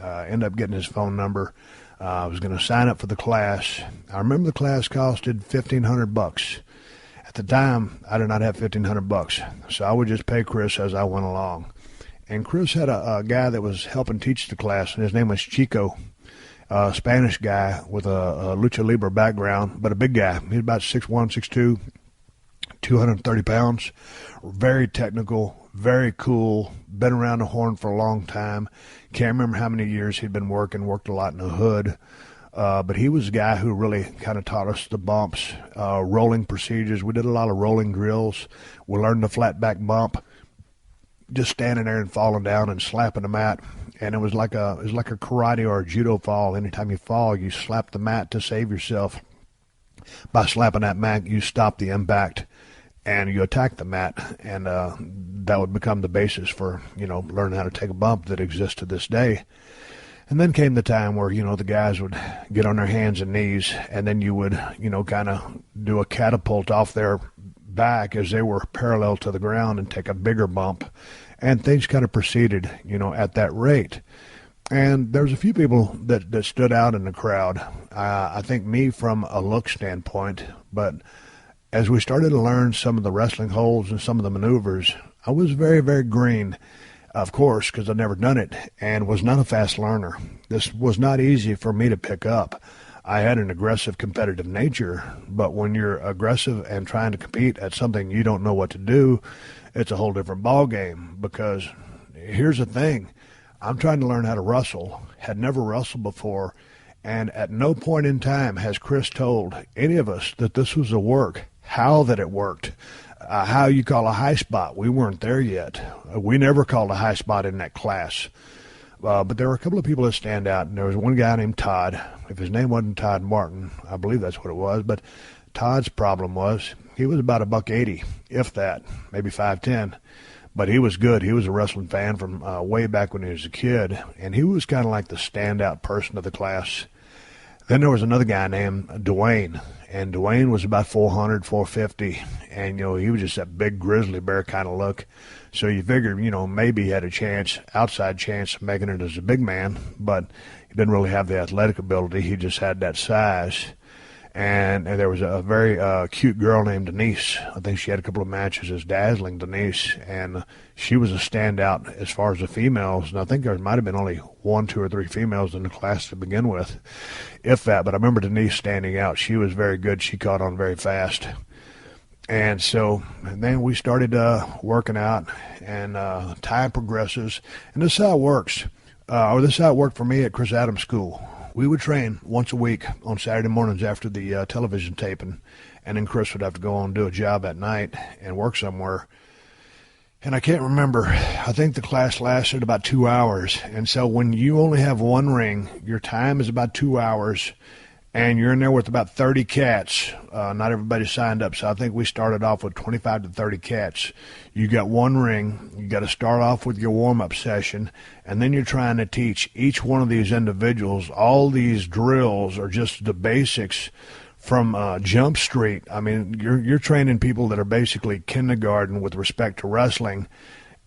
End up getting his phone number. I was going to sign up for the class. I remember the class costed $1,500. At the time, I did not have $1,500, so I would just pay Chris as I went along. And Chris had a guy that was helping teach the class, and his name was Chico, a Spanish guy with a lucha libre background, but a big guy. He's about 6'1", 6'2", 230 pounds, very technical, very cool, been around the horn for a long time. Can't remember how many years he'd been worked a lot in the hood. But he was a guy who really kind of taught us the bumps, rolling procedures. We did a lot of rolling drills. We learned the flat back bump, just standing there and falling down and slapping the mat. And it was like a karate or a judo fall. Anytime you fall, you slap the mat to save yourself. By slapping that mat, you stop the impact and you attack the mat. And that would become the basis for, learning how to take a bump that exists to this day. And then came the time where, the guys would get on their hands and knees, and then you would, kind of do a catapult off their back as they were parallel to the ground and take a bigger bump. And things kind of proceeded, at that rate. And there was a few people that stood out in the crowd. I think me from a look standpoint, but as we started to learn some of the wrestling holds and some of the maneuvers, I was very, very green. Of course, because I'd never done it and was not a fast learner. This was not easy for me to pick up. I had an aggressive, competitive nature, but when you're aggressive and trying to compete at something you don't know what to do, it's a whole different ballgame. Because here's the thing, I'm trying to learn how to wrestle, had never wrestled before, and at no point in time has Chris told any of us that this was a work, how that it worked. How you call a high spot. We weren't there yet. We never called a high spot in that class. But there were a couple of people that stand out, and there was one guy named Todd. If his name wasn't Todd Martin, I believe that's what it was, but Todd's problem was he was about $180, if that, maybe 5'10", but he was good. He was a wrestling fan from way back when he was a kid, and he was kind of like the standout person of the class. Then there was another guy named Dwayne, and Dwayne was about 400, 450, and, he was just that big grizzly bear kind of look. So you figured, maybe he had a chance, outside chance of making it as a big man, but he didn't really have the athletic ability. He just had that size. And there was a very cute girl named Denise. I think she had a couple of matches as Dazzling Denise, and she was a standout as far as the females. And I think there might have been only 1, 2, or 3 females in the class to begin with, if that. But I remember Denise standing out. She was very good. She caught on very fast. And then we started working out, and time progresses. And this is how it works, this is how it worked for me at Chris Adams School. We would train once a week on Saturday mornings after the television taping, and then Chris would have to go on and do a job at night and work somewhere. And I can't remember. I think the class lasted about 2 hours. And so when you only have one ring, your time is about 2 hours, and you're in there with about 30 cats. Not everybody signed up, so I think we started off with 25 to 30 cats. You got one ring. You got to start off with your warm-up session, and then you're trying to teach each one of these individuals. All these drills are just the basics from Jump Street. I mean, you're training people that are basically kindergarten with respect to wrestling,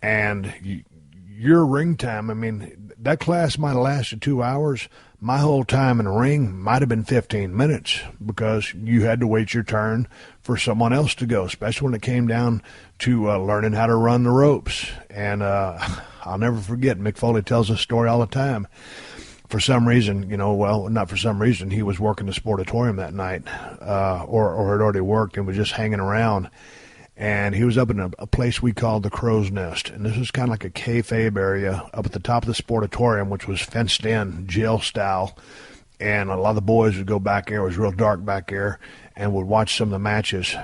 and your ring time, I mean, that class might have lasted 2 hours. My whole time in the ring might have been 15 minutes because you had to wait your turn for someone else to go, especially when it came down to learning how to run the ropes. And I'll never forget, Mick Foley tells this story all the time. For some reason, not for some reason, he was working the Sportatorium that night or had already worked and was just hanging around. And he was up in a place we called the Crow's Nest. And this was kind of like a kayfabe area up at the top of the Sportatorium, which was fenced in, jail style. And a lot of the boys would go back there. It was real dark back there, and would watch some of the matches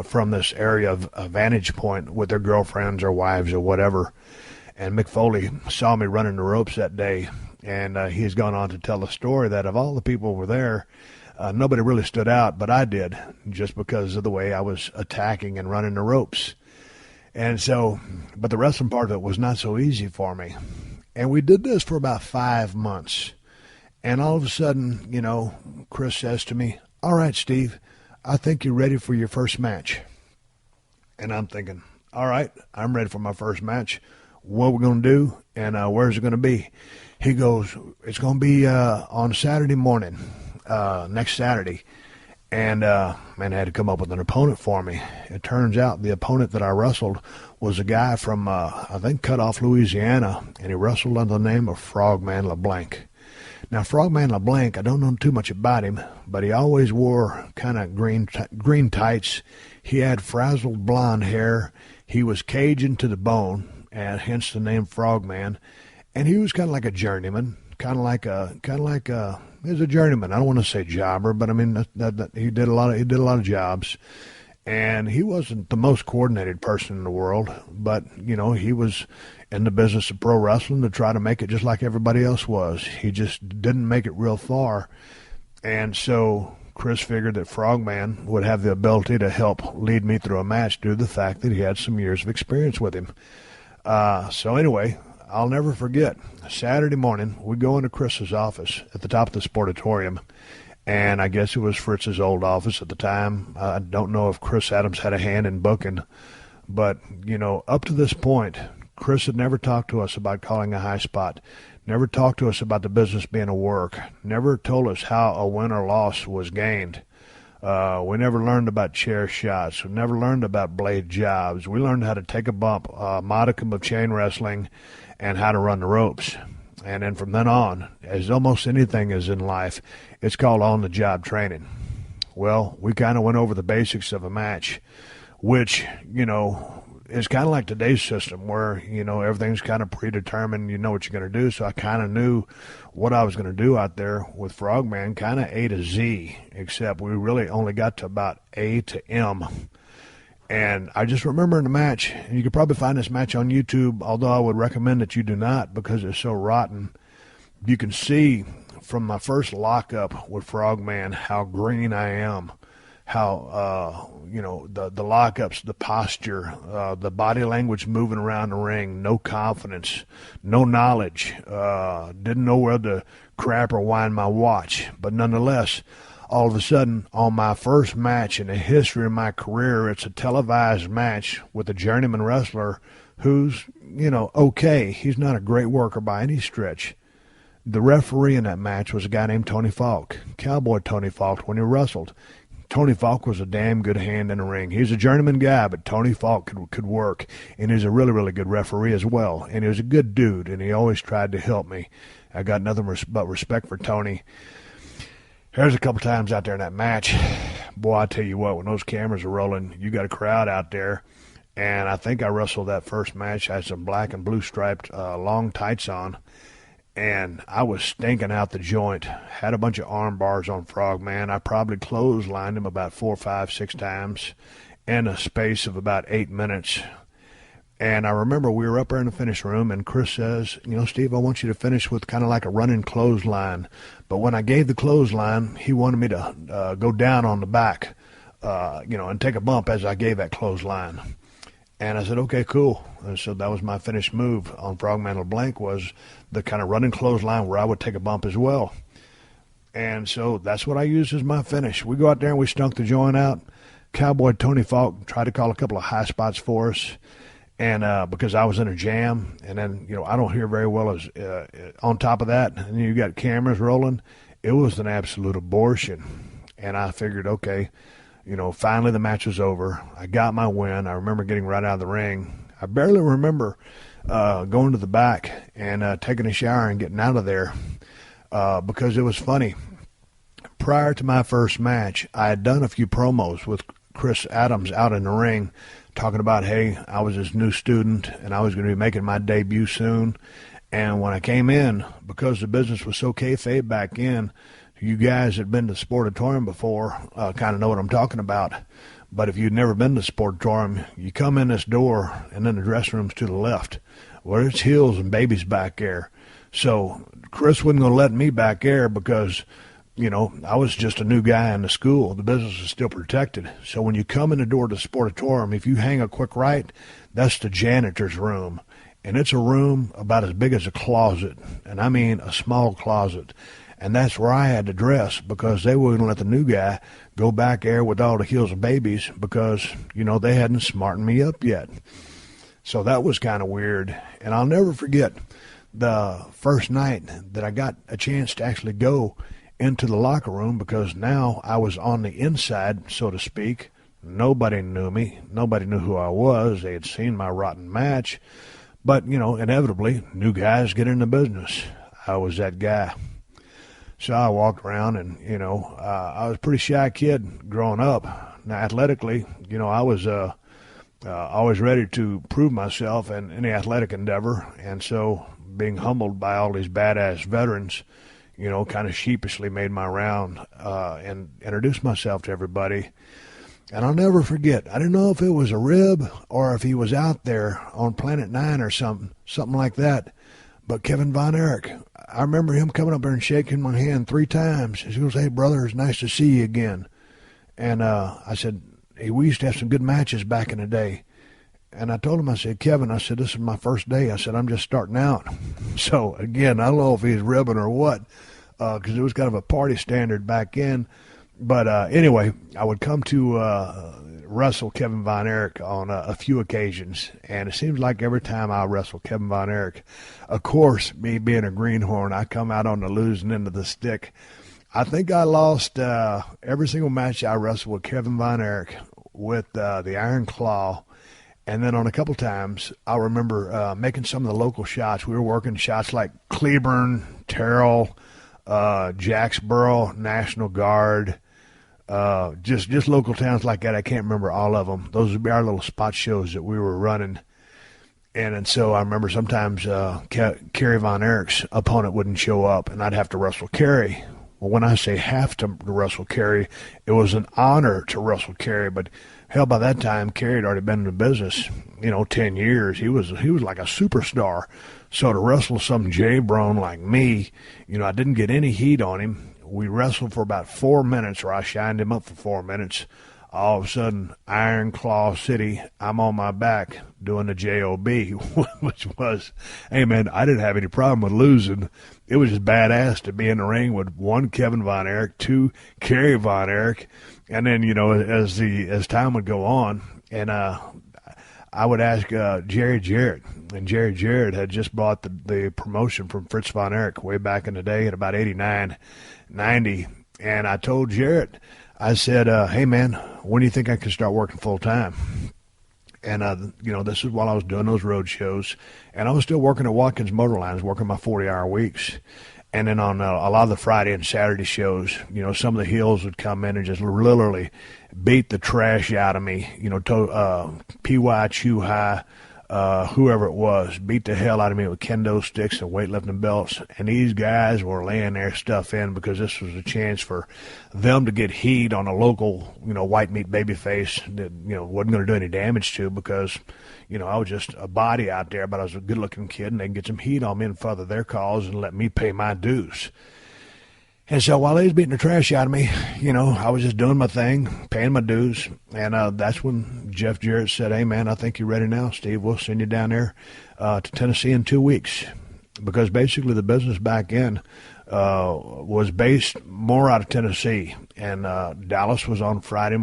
from this area of vantage point with their girlfriends or wives or whatever. And Mick Foley saw me running the ropes that day, and he's gone on to tell the story that of all the people who were there, nobody really stood out, but I did, just because of the way I was attacking and running the ropes. And so, but the wrestling part of it was not so easy for me. And we did this for about 5 months. And all of a sudden, you know, Chris says to me, all right, Steve, I think you're ready for your first match. And I'm thinking, all right, I'm ready for my first match. What are we going to do, and where's it going to be? He goes, it's going to be on Saturday morning, next Saturday. And, man, I had to come up with an opponent for me. It turns out the opponent that I wrestled was a guy from, I think, Cutoff, Louisiana, and he wrestled under the name of Frogman LeBlanc. Now, Frogman LeBlanc, I don't know too much about him, but he always wore kind of green tights. He had frazzled blonde hair. He was Cajun to the bone, and hence the name Frogman. And he was kind of like a journeyman, he was a journeyman. I don't want to say jobber, but I mean that he did a lot of jobs. And he wasn't the most coordinated person in the world, but you know, he was in the business of pro wrestling to try to make it just like everybody else was. He just didn't make it real far. And so Chris figured that Frogman would have the ability to help lead me through a match due to the fact that he had some years of experience with him. So anyway, I'll never forget, Saturday morning, we go into Chris's office at the top of the Sportatorium, and I guess it was Fritz's old office at the time. I don't know if Chris Adams had a hand in booking, but, you know, up to this point, Chris had never talked to us about calling a high spot, never talked to us about the business being a work, never told us how a win or loss was gained. We never learned about chair shots. We never learned about blade jobs. We learned how to take a bump, a modicum of chain wrestling, and how to run the ropes. And then from then on, as almost anything is in life, it's called on-the-job training. Well, we kind of went over the basics of a match, which, you know, is kind of like today's system where, you know, everything's kind of predetermined. You know what you're going to do. So I kind of knew what I was going to do out there with Frogman, kind of A to Z, except we really only got to about A to M. And I just remember in the match, and you could probably find this match on YouTube, although I would recommend that you do not because it's so rotten. You can see from my first lockup with Frogman how green I am, how, you know, the lockups, the posture, the body language moving around the ring, no confidence, no knowledge, didn't know where to crap or wind my watch. But nonetheless, all of a sudden, on my first match in the history of my career, it's a televised match with a journeyman wrestler who's, you know, okay. He's not a great worker by any stretch. The referee in that match was a guy named Tony Falk, Cowboy Tony Falk, when he wrestled. Tony Falk was a damn good hand in the ring. He's a journeyman guy, but Tony Falk could work, and he's a really, really good referee as well. And he was a good dude, and he always tried to help me. I got nothing but respect for Tony. There's a couple times out there in that match. Boy, I tell you what, when those cameras are rolling, you got a crowd out there. And I think I wrestled that first match. I had some black and blue striped long tights on. And I was stinking out the joint. Had a bunch of arm bars on Frogman. I probably clotheslined him about 4, 5, 6 times in a space of about 8 minutes. And I remember we were up there in the finish room, and Chris says, you know, Steve, I want you to finish with kind of like a running clothesline. But when I gave the clothesline, he wanted me to go down on the back, you know, and take a bump as I gave that clothesline. And I said, okay, cool. And so that was my finished move on Frogman LeBlanc, was the kind of running clothesline where I would take a bump as well. And so that's what I used as my finish. We go out there and we stunk the joint out. Cowboy Tony Falk tried to call a couple of high spots for us. And because I was in a jam, and then, you know, I don't hear very well as on top of that, and you got cameras rolling, it was an absolute abortion. And I figured, okay, you know, finally the match was over. I got my win. I remember getting right out of the ring. I barely remember going to the back and taking a shower and getting out of there because it was funny. Prior to my first match, I had done a few promos with Chris Adams out in the ring, talking about, hey, I was his new student and I was going to be making my debut soon. And when I came in, because the business was so kayfabe back in, you guys that had been to Sportatorium before kind of know what I'm talking about. But if you'd never been to Sportatorium, you come in this door and then the dressing room's to the left. Well, it's hills and babies back there. So Chris wasn't going to let me back there because, I was just a new guy in the school. The business is still protected. So when you come in the door to the Sportatorium, if you hang a quick right, that's the janitor's room. And it's a room about as big as a closet. And I mean a small closet. And that's where I had to dress because they wouldn't let the new guy go back there with all the heels of babies because, they hadn't smartened me up yet. So that was kind of weird. And I'll never forget the first night that I got a chance to actually go into the locker room because now I was on the inside, so to speak. Nobody knew me. Nobody knew who I was. They had seen my rotten match. But, inevitably, new guys get into business. I was that guy. So I walked around and, I was a pretty shy kid growing up. Now, athletically, I was always ready to prove myself in any athletic endeavor. And so being humbled by all these badass veterans, kind of sheepishly made my round and introduced myself to everybody. And I'll never forget, I didn't know if it was a rib or if he was out there on Planet 9 or something like that. But Kevin Von Erich, I remember him coming up there and shaking my hand 3 times. He goes, "Hey, brother, it's nice to see you again." And I said, "Hey, we used to have some good matches back in the day." And I told him, I said, "Kevin," this is my first day. I said, "I'm just starting out." So, again, I don't know if he's ribbing or what, because it was kind of a party standard back then. But anyway, I would come to wrestle Kevin Von Erich on a few occasions. And it seems like every time I wrestle Kevin Von Erich, of course, me being a greenhorn, I come out on the losing end of the stick. I think I lost every single match I wrestled with Kevin Von Erich with the Iron Claw. And then on a couple times, I remember making some of the local shots. We were working shots like Cleburne, Terrell, Jacksboro, National Guard, just local towns like that. I can't remember all of them. Those would be our little spot shows that we were running. And so I remember sometimes Kerry Von Erichs' opponent wouldn't show up, and I'd have to wrestle Kerry. Well, when I say have to wrestle Kerry, it was an honor to wrestle Kerry. But hell, by that time, Kerry had already been in the business, 10 years. He was like a superstar. So to wrestle some J-Brone like me, I didn't get any heat on him. We wrestled for about 4 minutes, or I shined him up for 4 minutes. All of a sudden, Iron Claw City, I'm on my back doing the J.O.B., which was, hey, man, I didn't have any problem with losing. It was just badass to be in the ring with 1, Kevin Von Erich, 2, Kerry Von Erich. And then, as time would go on, and I would ask Jerry Jarrett, and Jerry Jarrett had just bought the promotion from Fritz Von Erich way back in the day at about 89, 90. And I told Jarrett, I said, "Hey, man, when do you think I can start working full time?" And, this is while I was doing those road shows. And I was still working at Watkins Motor Lines, working my 40-hour weeks. And then on a lot of the Friday and Saturday shows, some of the heels would come in and just literally beat the trash out of me. P.Y. Chew High, whoever it was, beat the hell out of me with kendo sticks and weightlifting belts. And these guys were laying their stuff in because this was a chance for them to get heat on a local, white meat babyface that, wasn't going to do any damage to because, I was just a body out there, but I was a good-looking kid, and they can get some heat on me and further their cause and let me pay my dues. And so while they was beating the trash out of me, I was just doing my thing, paying my dues. And that's when Jeff Jarrett said, "Hey, man, I think you're ready now, Steve. We'll send you down there to Tennessee in 2 weeks." Because basically the business back in was based more out of Tennessee. And Dallas was on Friday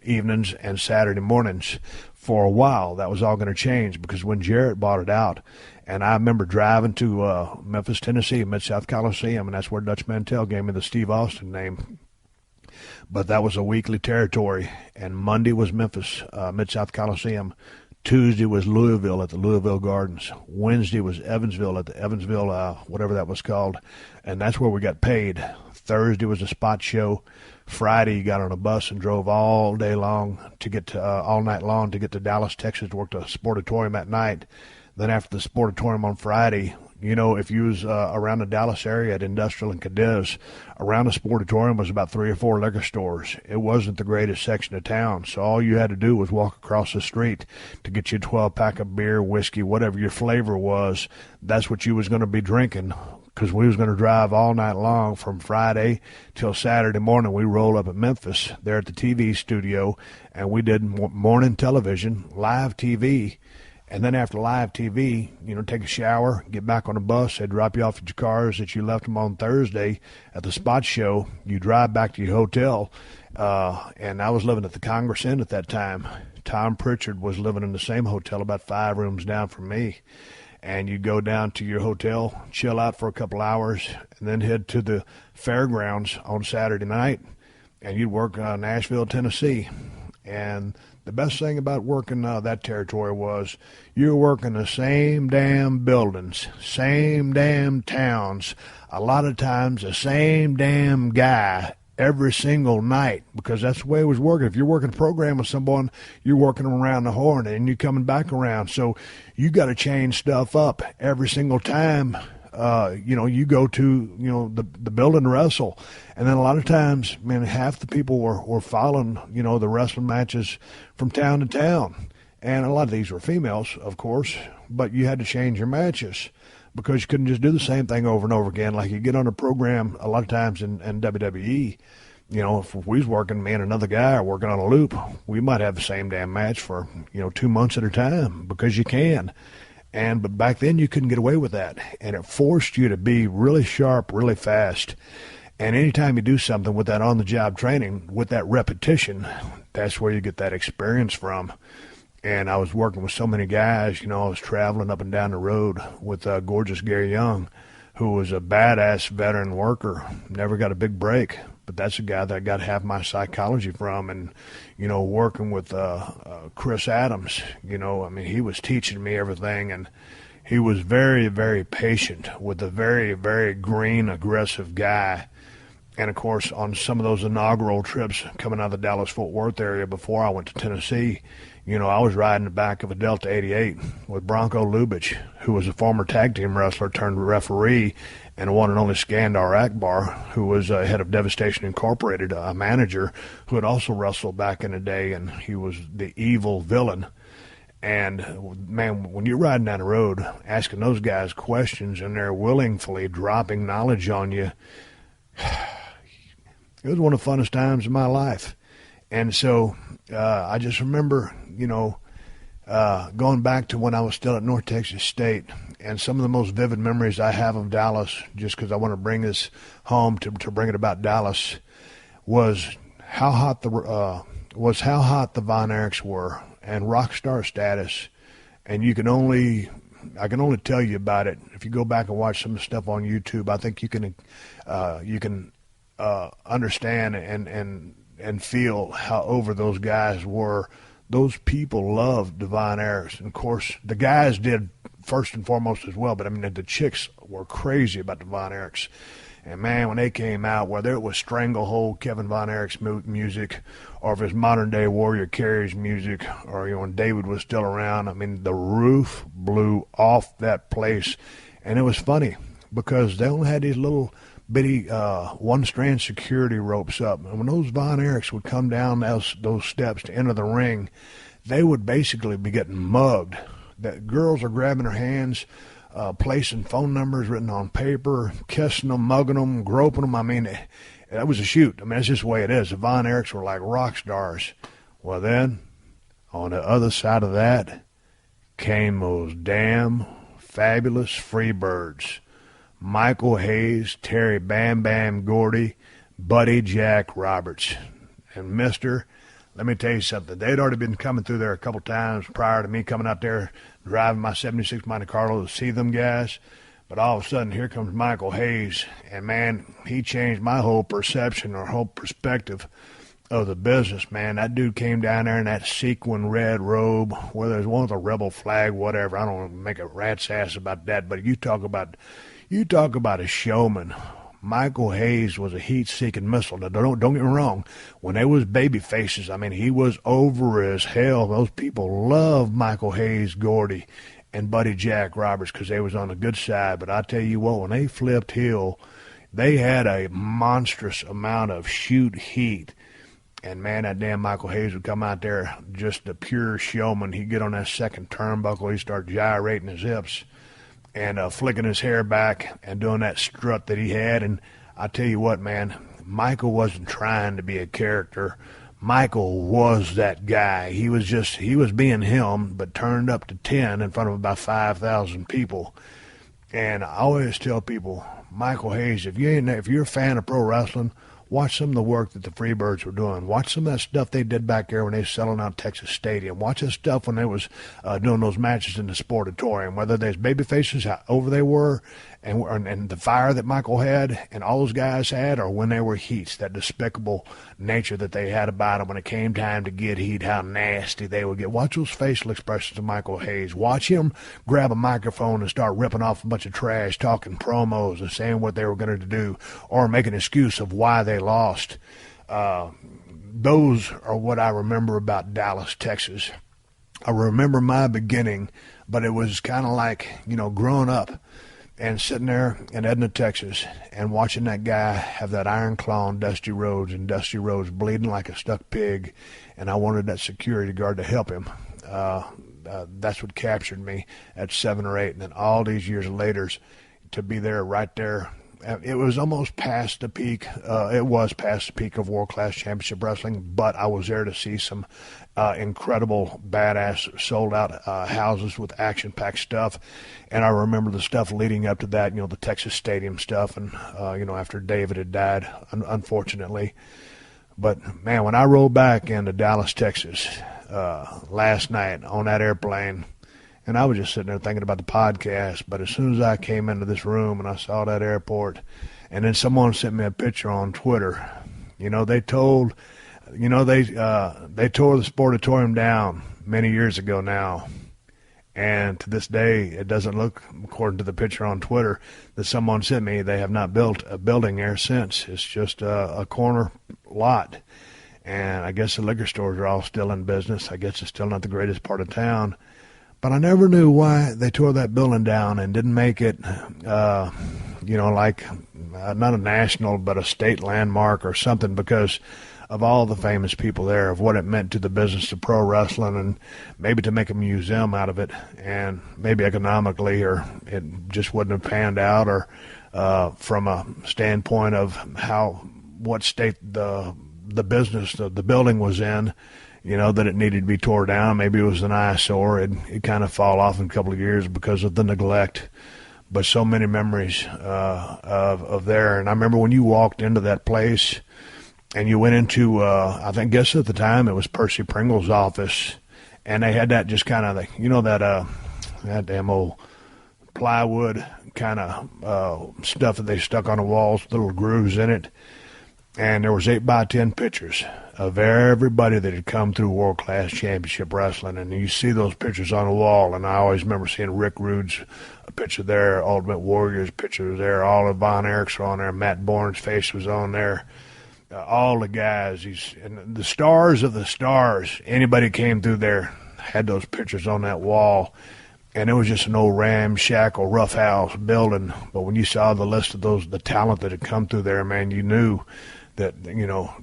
evenings and Saturday mornings. For a while, that was all going to change because when Jarrett bought it out, and I remember driving to Memphis, Tennessee, Mid-South Coliseum, and that's where Dutch Mantell gave me the Steve Austin name. But that was a weekly territory, and Monday was Memphis, Mid-South Coliseum. Tuesday was Louisville at the Louisville Gardens. Wednesday was Evansville at the Evansville, whatever that was called, and that's where we got paid. Thursday was a spot show. Friday, you got on a bus and drove all day long to get to, all night long to get to Dallas, Texas, to work the Sportatorium at night. Then after the Sportatorium on Friday, if you was around the Dallas area at Industrial and Cadiz, around the Sportatorium was about 3 or 4 liquor stores. It wasn't the greatest section of town, so all you had to do was walk across the street to get you a 12-pack of beer, whiskey, whatever your flavor was. That's what you was going to be drinking because we was going to drive all night long from Friday till Saturday morning. We rolled up at Memphis there at the TV studio, and we did morning television, live TV. And then after live TV, take a shower, get back on the bus. They'd drop you off at your cars that you left them on Thursday at the spot show. You drive back to your hotel. And I was living at the Congress Inn at that time. Tom Pritchard was living in the same hotel about 5 rooms down from me. And you'd go down to your hotel, chill out for a couple hours, and then head to the fairgrounds on Saturday night. And you'd work Nashville, Tennessee. And the best thing about working that territory was you were working the same damn buildings, same damn towns, a lot of times the same damn guy every single night, because that's the way it was working. If you're working a program with someone, you're working them around the horn and you're coming back around. So you got to change stuff up every single time. You go to, the building wrestle. And then a lot of times, half the people were following, the wrestling matches from town to town. And a lot of these were females, of course, but you had to change your matches because you couldn't just do the same thing over and over again. Like you get on a program a lot of times in WWE, if we was working, me and another guy are working on a loop, we might have the same damn match for, 2 months at a time because you can. But back then you couldn't get away with that, and it forced you to be really sharp, really fast. And anytime you do something with that on-the-job training, with that repetition, that's where you get that experience from. And I was working with so many guys, I was traveling up and down the road with gorgeous Gary Young, who was a badass veteran worker, never got a big break. But that's a guy that I got half my psychology from. And, working with Chris Adams, he was teaching me everything. And he was very, very patient with a very, very green, aggressive guy. And, of course, on some of those inaugural trips coming out of the Dallas-Fort Worth area before I went to Tennessee, I was riding the back of a Delta 88 with Bronco Lubitsch, who was a former tag team wrestler turned referee, and one and only Skandar Akbar, who was head of Devastation Incorporated, a manager who had also wrestled back in the day, and he was the evil villain. And, man, when you're riding down the road, asking those guys questions, and they're willingly dropping knowledge on you, it was one of the funnest times of my life. And so I just remember, going back to when I was still at North Texas State, and some of the most vivid memories I have of Dallas, just because I want to bring this home to bring it about Dallas, was how hot the Von Erichs were and rock star status. And I can only tell you about it if you go back and watch some of the stuff on YouTube. I think you can understand and feel how over those guys were. Those people loved the Von Erichs. And, of course, the guys did first and foremost as well, but, the chicks were crazy about the Von Erichs. And, man, when they came out, whether it was Stranglehold, Kevin Von Erichs music, or if it's modern-day Warrior Carey's music, or, when David was still around, the roof blew off that place. And it was funny because they only had these little bitty one-strand security ropes up. And when those Von Erichs would come down those steps to enter the ring, they would basically be getting mugged. That girls are grabbing their hands, placing phone numbers written on paper, kissing them, mugging them, groping them. That was a shoot. That's just the way it is. The Von Erichs were like rock stars. Well, then, on the other side of that came those damn fabulous Freebirds. Michael Hayes, Terry Bam Bam Gordy, Buddy Jack Roberts. And mister, let me tell you something. They'd already been coming through there a couple times prior to me coming out there driving my 76 Monte Carlo to see them guys. But all of a sudden, here comes Michael Hayes. And, man, he changed my whole perception or whole perspective of the business, man. That dude came down there in that sequin red robe, whether it was one with a rebel flag, whatever. I don't want to make a rat's ass about that. But you talk about a showman. Michael Hayes was a heat-seeking missile. Now, don't get me wrong. When they was baby faces, he was over as hell. Those people loved Michael Hayes, Gordy, and Buddy Jack Roberts because they was on the good side. But I tell you what, when they flipped heel, they had a monstrous amount of shoot heat. And, man, that damn Michael Hayes would come out there just a pure showman. He'd get on that second turnbuckle. He'd start gyrating his hips. and flicking his hair back and doing that strut that he had. And I tell you what, man, Michael wasn't trying to be a character. Michael was that guy. He was being him, but turned up to 10 in front of about 5,000 people. And I always tell people, Michael Hayes, if you're a fan of pro wrestling, watch some of the work that the Freebirds were doing. Watch some of that stuff they did back there when they were selling out Texas Stadium. Watch that stuff when they was doing those matches in the Sportatorium, whether there's baby faces, how over they were, and the fire that Michael had and all those guys had, or when they were heats, that despicable nature that they had about them when it came time to get heat, how nasty they would get. Watch those facial expressions of Michael Hayes. Watch him grab a microphone and start ripping off a bunch of trash, talking promos and saying what they were going to do, or make an excuse of why they lost. Those are what I remember about Dallas, Texas. I remember my beginning, but it was kind of like, growing up and sitting there in Edna, Texas, and watching that guy have that iron claw on Dusty Rhodes, and Dusty Rhodes bleeding like a stuck pig, and I wanted that security guard to help him. That's what captured me at 7 or 8, and then all these years later, to be there, right there. It was almost past the peak. It was past the peak of world-class championship wrestling, but I was there to see some incredible, badass, sold-out houses with action-packed stuff. And I remember the stuff leading up to that, the Texas Stadium stuff, and, after David had died, unfortunately. But, man, when I rolled back into Dallas, Texas last night on that airplane, and I was just sitting there thinking about the podcast, but as soon as I came into this room and I saw that airport, and then someone sent me a picture on Twitter, they tore the Sportatorium down many years ago now. And to this day, it doesn't look, according to the picture on Twitter that someone sent me, they have not built a building there since. It's just a corner lot. And I guess the liquor stores are all still in business. I guess it's still not the greatest part of town. But I never knew why they tore that building down and didn't make it, not a national, but a state landmark or something, because of all the famous people there, of what it meant to the business of pro wrestling, and maybe to make a museum out of it, and maybe economically, or it just wouldn't have panned out, or from a standpoint of what state the business, the building was in, that it needed to be tore down. Maybe it was an eyesore. It kind of fall off in a couple of years because of the neglect. But so many memories of there. And I remember when you walked into that place and you went into, I guess at the time it was Percy Pringle's office, and they had that just kind of, that damn old plywood kind of stuff that they stuck on the walls, little grooves in it. And there was 8x10 pictures of everybody that had come through world-class championship wrestling. And you see those pictures on the wall. And I always remember seeing Rick Rude's picture there, Ultimate Warrior's picture there, all of Von Erichs were on there, Matt Bourne's face was on there. All the guys, and the stars of the stars, anybody came through there had those pictures on that wall. And it was just an old ramshackle, roughhouse building. But when you saw the list of the talent that had come through there, man, you knew that,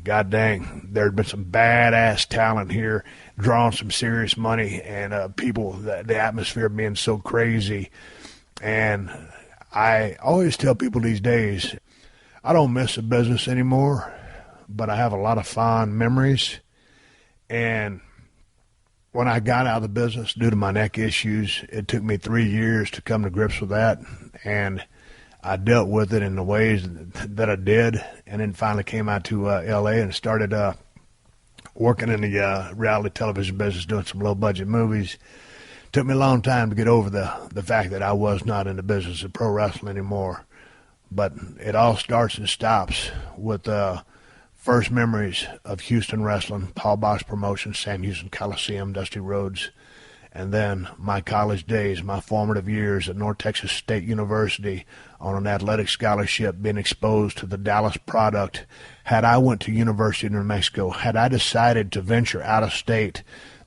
God dang, there had been some badass talent here, drawing some serious money, and people, the atmosphere being so crazy. And I always tell people these days, I don't miss the business anymore, but I have a lot of fond memories. And when I got out of the business due to my neck issues, it took me 3 years to come to grips with that, and I dealt with it in the ways that I did, and then finally came out to L.A. and started working in the reality television business, doing some low-budget movies. Took me a long time to get over the fact that I was not in the business of pro wrestling anymore, but it all starts and stops with first memories of Houston wrestling, Paul Box Promotions, Sam Houston Coliseum, Dusty Rhodes, and then my college days, my formative years at North Texas State University on an athletic scholarship, being exposed to the Dallas product. Had I went to University of New Mexico, had I decided to venture out of state,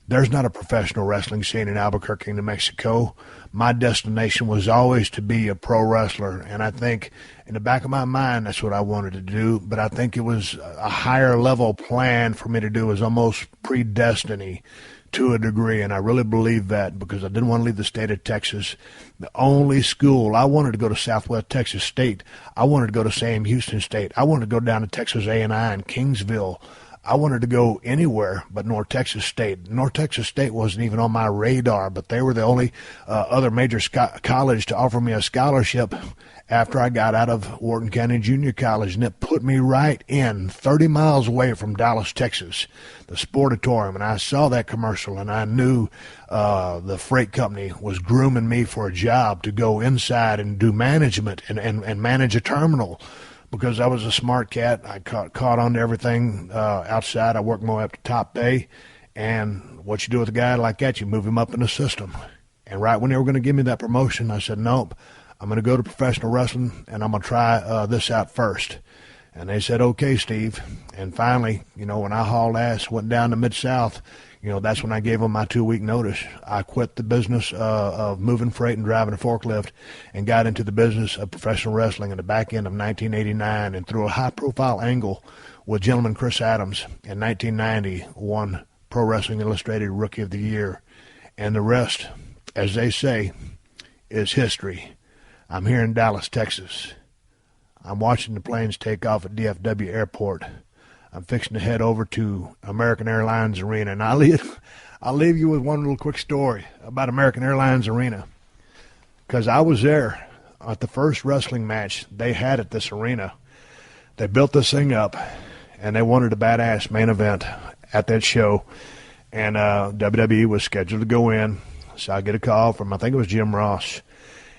there's not a professional wrestling scene in Albuquerque, New Mexico. My destination was always to be a pro wrestler, and I think in the back of my mind that's what I wanted to do, but I think it was a higher level plan for me to do. It was almost predestiny to a degree, and I really believe that because I didn't want to leave the state of Texas. The only school, I wanted to go to Southwest Texas State. I wanted to go to Sam Houston State. I wanted to go down to Texas A&I in Kingsville. I wanted to go anywhere but North Texas State. North Texas State wasn't even on my radar, but they were the only other major college to offer me a scholarship after I got out of Wharton County Junior College, and it put me right in 30 miles away from Dallas, Texas, the Sportatorium. And I saw that commercial, and I knew the freight company was grooming me for a job to go inside and do management and manage a terminal. Because I was a smart cat, I caught on to everything outside. I worked my way up to top bay, and what you do with a guy like that, you move him up in the system. And right when they were going to give me that promotion, I said, nope, I'm going to go to professional wrestling, and I'm going to try this out first. And they said, okay, Steve. And finally, when I hauled ass, went down to Mid-South, that's when I gave them my 2-week notice. I quit the business of moving freight and driving a forklift and got into the business of professional wrestling in the back end of 1989, and through a high-profile angle with gentleman Chris Adams in 1990, won Pro Wrestling Illustrated Rookie of the Year. And the rest, as they say, is history. I'm here in Dallas, Texas. I'm watching the planes take off at DFW Airport. I'm fixing to head over to American Airlines Arena. And I'll leave you with one little quick story about American Airlines Arena. Because I was there at the first wrestling match they had at this arena. They built this thing up, and they wanted a badass main event at that show. And WWE was scheduled to go in. So I get a call from, I think it was Jim Ross.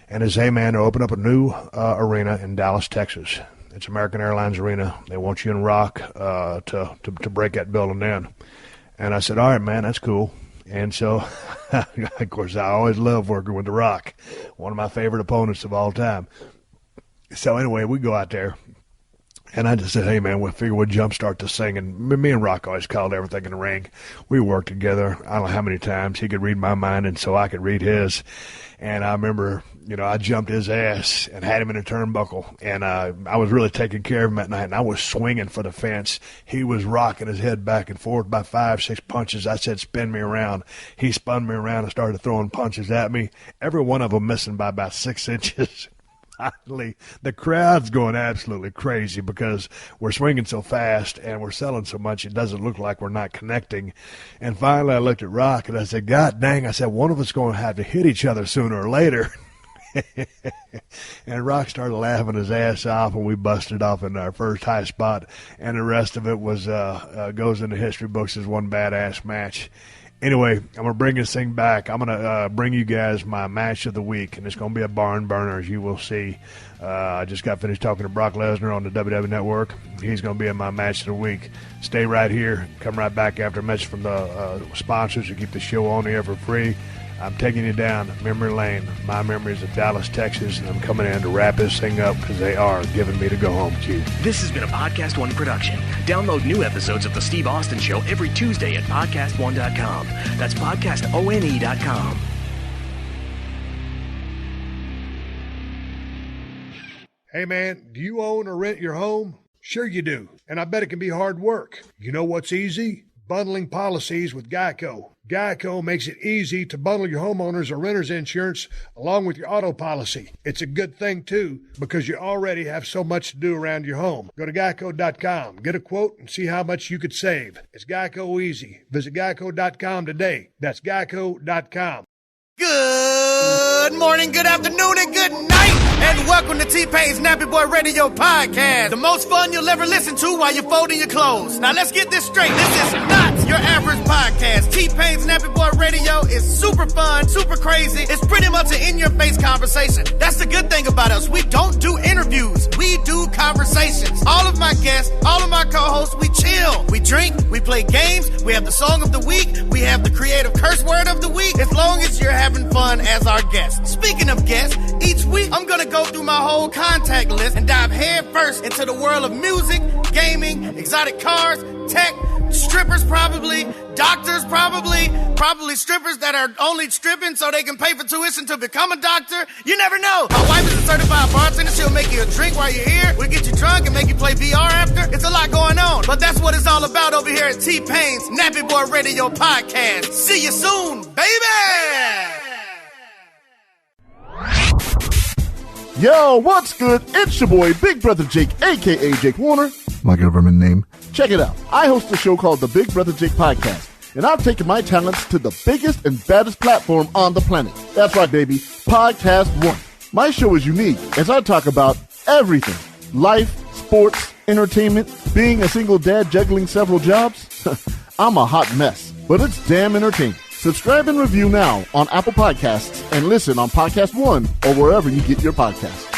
And he says, hey, man, they're opening up a new arena in Dallas, Texas. It's American Airlines Arena. They want you and Rock to break that building in. And I said, all right, man, that's cool. And so, of course, I always love working with The Rock, one of my favorite opponents of all time. So anyway, we go out there. And I just said, hey, man, we figure we'd jumpstart this thing. And me and Rock always called everything in the ring. We worked together, I don't know how many times. He could read my mind, and so I could read his. And I remember, I jumped his ass and had him in a turnbuckle. And I was really taking care of him that night, and I was swinging for the fence. He was rocking his head back and forth by 5-6 punches. I said, spin me around. He spun me around and started throwing punches at me, every one of them missing by about 6 inches. Finally, the crowd's going absolutely crazy because we're swinging so fast and we're selling so much it doesn't look like we're not connecting. And finally I looked at Rock and I said, God dang, I said, one of us going to have to hit each other sooner or later. And Rock started laughing his ass off, and we busted off in our first high spot, and the rest of it was goes into history books as one badass match. Anyway, I'm going to bring this thing back. I'm going to bring you guys my match of the week, and it's going to be a barn burner, as you will see. I just got finished talking to Brock Lesnar on the WWE Network. He's going to be in my match of the week. Stay right here. Come right back after a message from the sponsors to keep the show on the air for free. I'm taking you down memory lane. My memories of Dallas, Texas, and I'm coming in to wrap this thing up because they are giving me to go home cue. This has been a PodcastOne production. Download new episodes of The Steve Austin Show every Tuesday at PodcastOne.com. That's PodcastOne.com. Hey, man, do you own or rent your home? Sure you do, and I bet it can be hard work. You know what's easy? Bundling policies with Geico. Geico makes it easy to bundle your homeowners or renters insurance along with your auto policy. It's a good thing, too, because you already have so much to do around your home. Go to geico.com, get a quote, and see how much you could save. It's Geico easy. Visit geico.com today. That's geico.com. Good morning, good afternoon, and good night, and welcome to T-Pain's Nappy Boy Radio Podcast, the most fun you'll ever listen to while you're folding your clothes. Now let's get this straight, this is not your average podcast. T-Pain's Nappy Boy Radio is super fun, super crazy. It's pretty much an in-your-face conversation. That's the good thing about us. We don't do interviews, we do conversations. All of my guests, all of my co-hosts, we chill, we drink, we play games, we have the song of the week, we have the creative curse word of the week, as long as you're having fun as our guests. Speaking of guests, each week I'm gonna go through my whole contact list and dive head first into the world of music, gaming, exotic cars, tech, strippers probably, doctors probably strippers that are only stripping so they can pay for tuition to become a doctor. You never know. My wife is a certified bartender. She'll make you a drink while you're here. We'll get you drunk and make you play VR after. It's a lot going on. But that's what it's all about over here at T-Pain's Nappy Boy Radio Podcast. See you soon, baby! Yo, what's good? It's your boy, Big Brother Jake, a.k.a. Jake Warner, my government name. Check it out. I host a show called the Big Brother Jake Podcast, and I've taken my talents to the biggest and baddest platform on the planet. That's right, baby, PodcastOne. My show is unique as I talk about everything. Life, sports, entertainment, being a single dad juggling several jobs. I'm a hot mess, but it's damn entertaining. Subscribe and review now on Apple Podcasts and listen on PodcastOne or wherever you get your podcasts.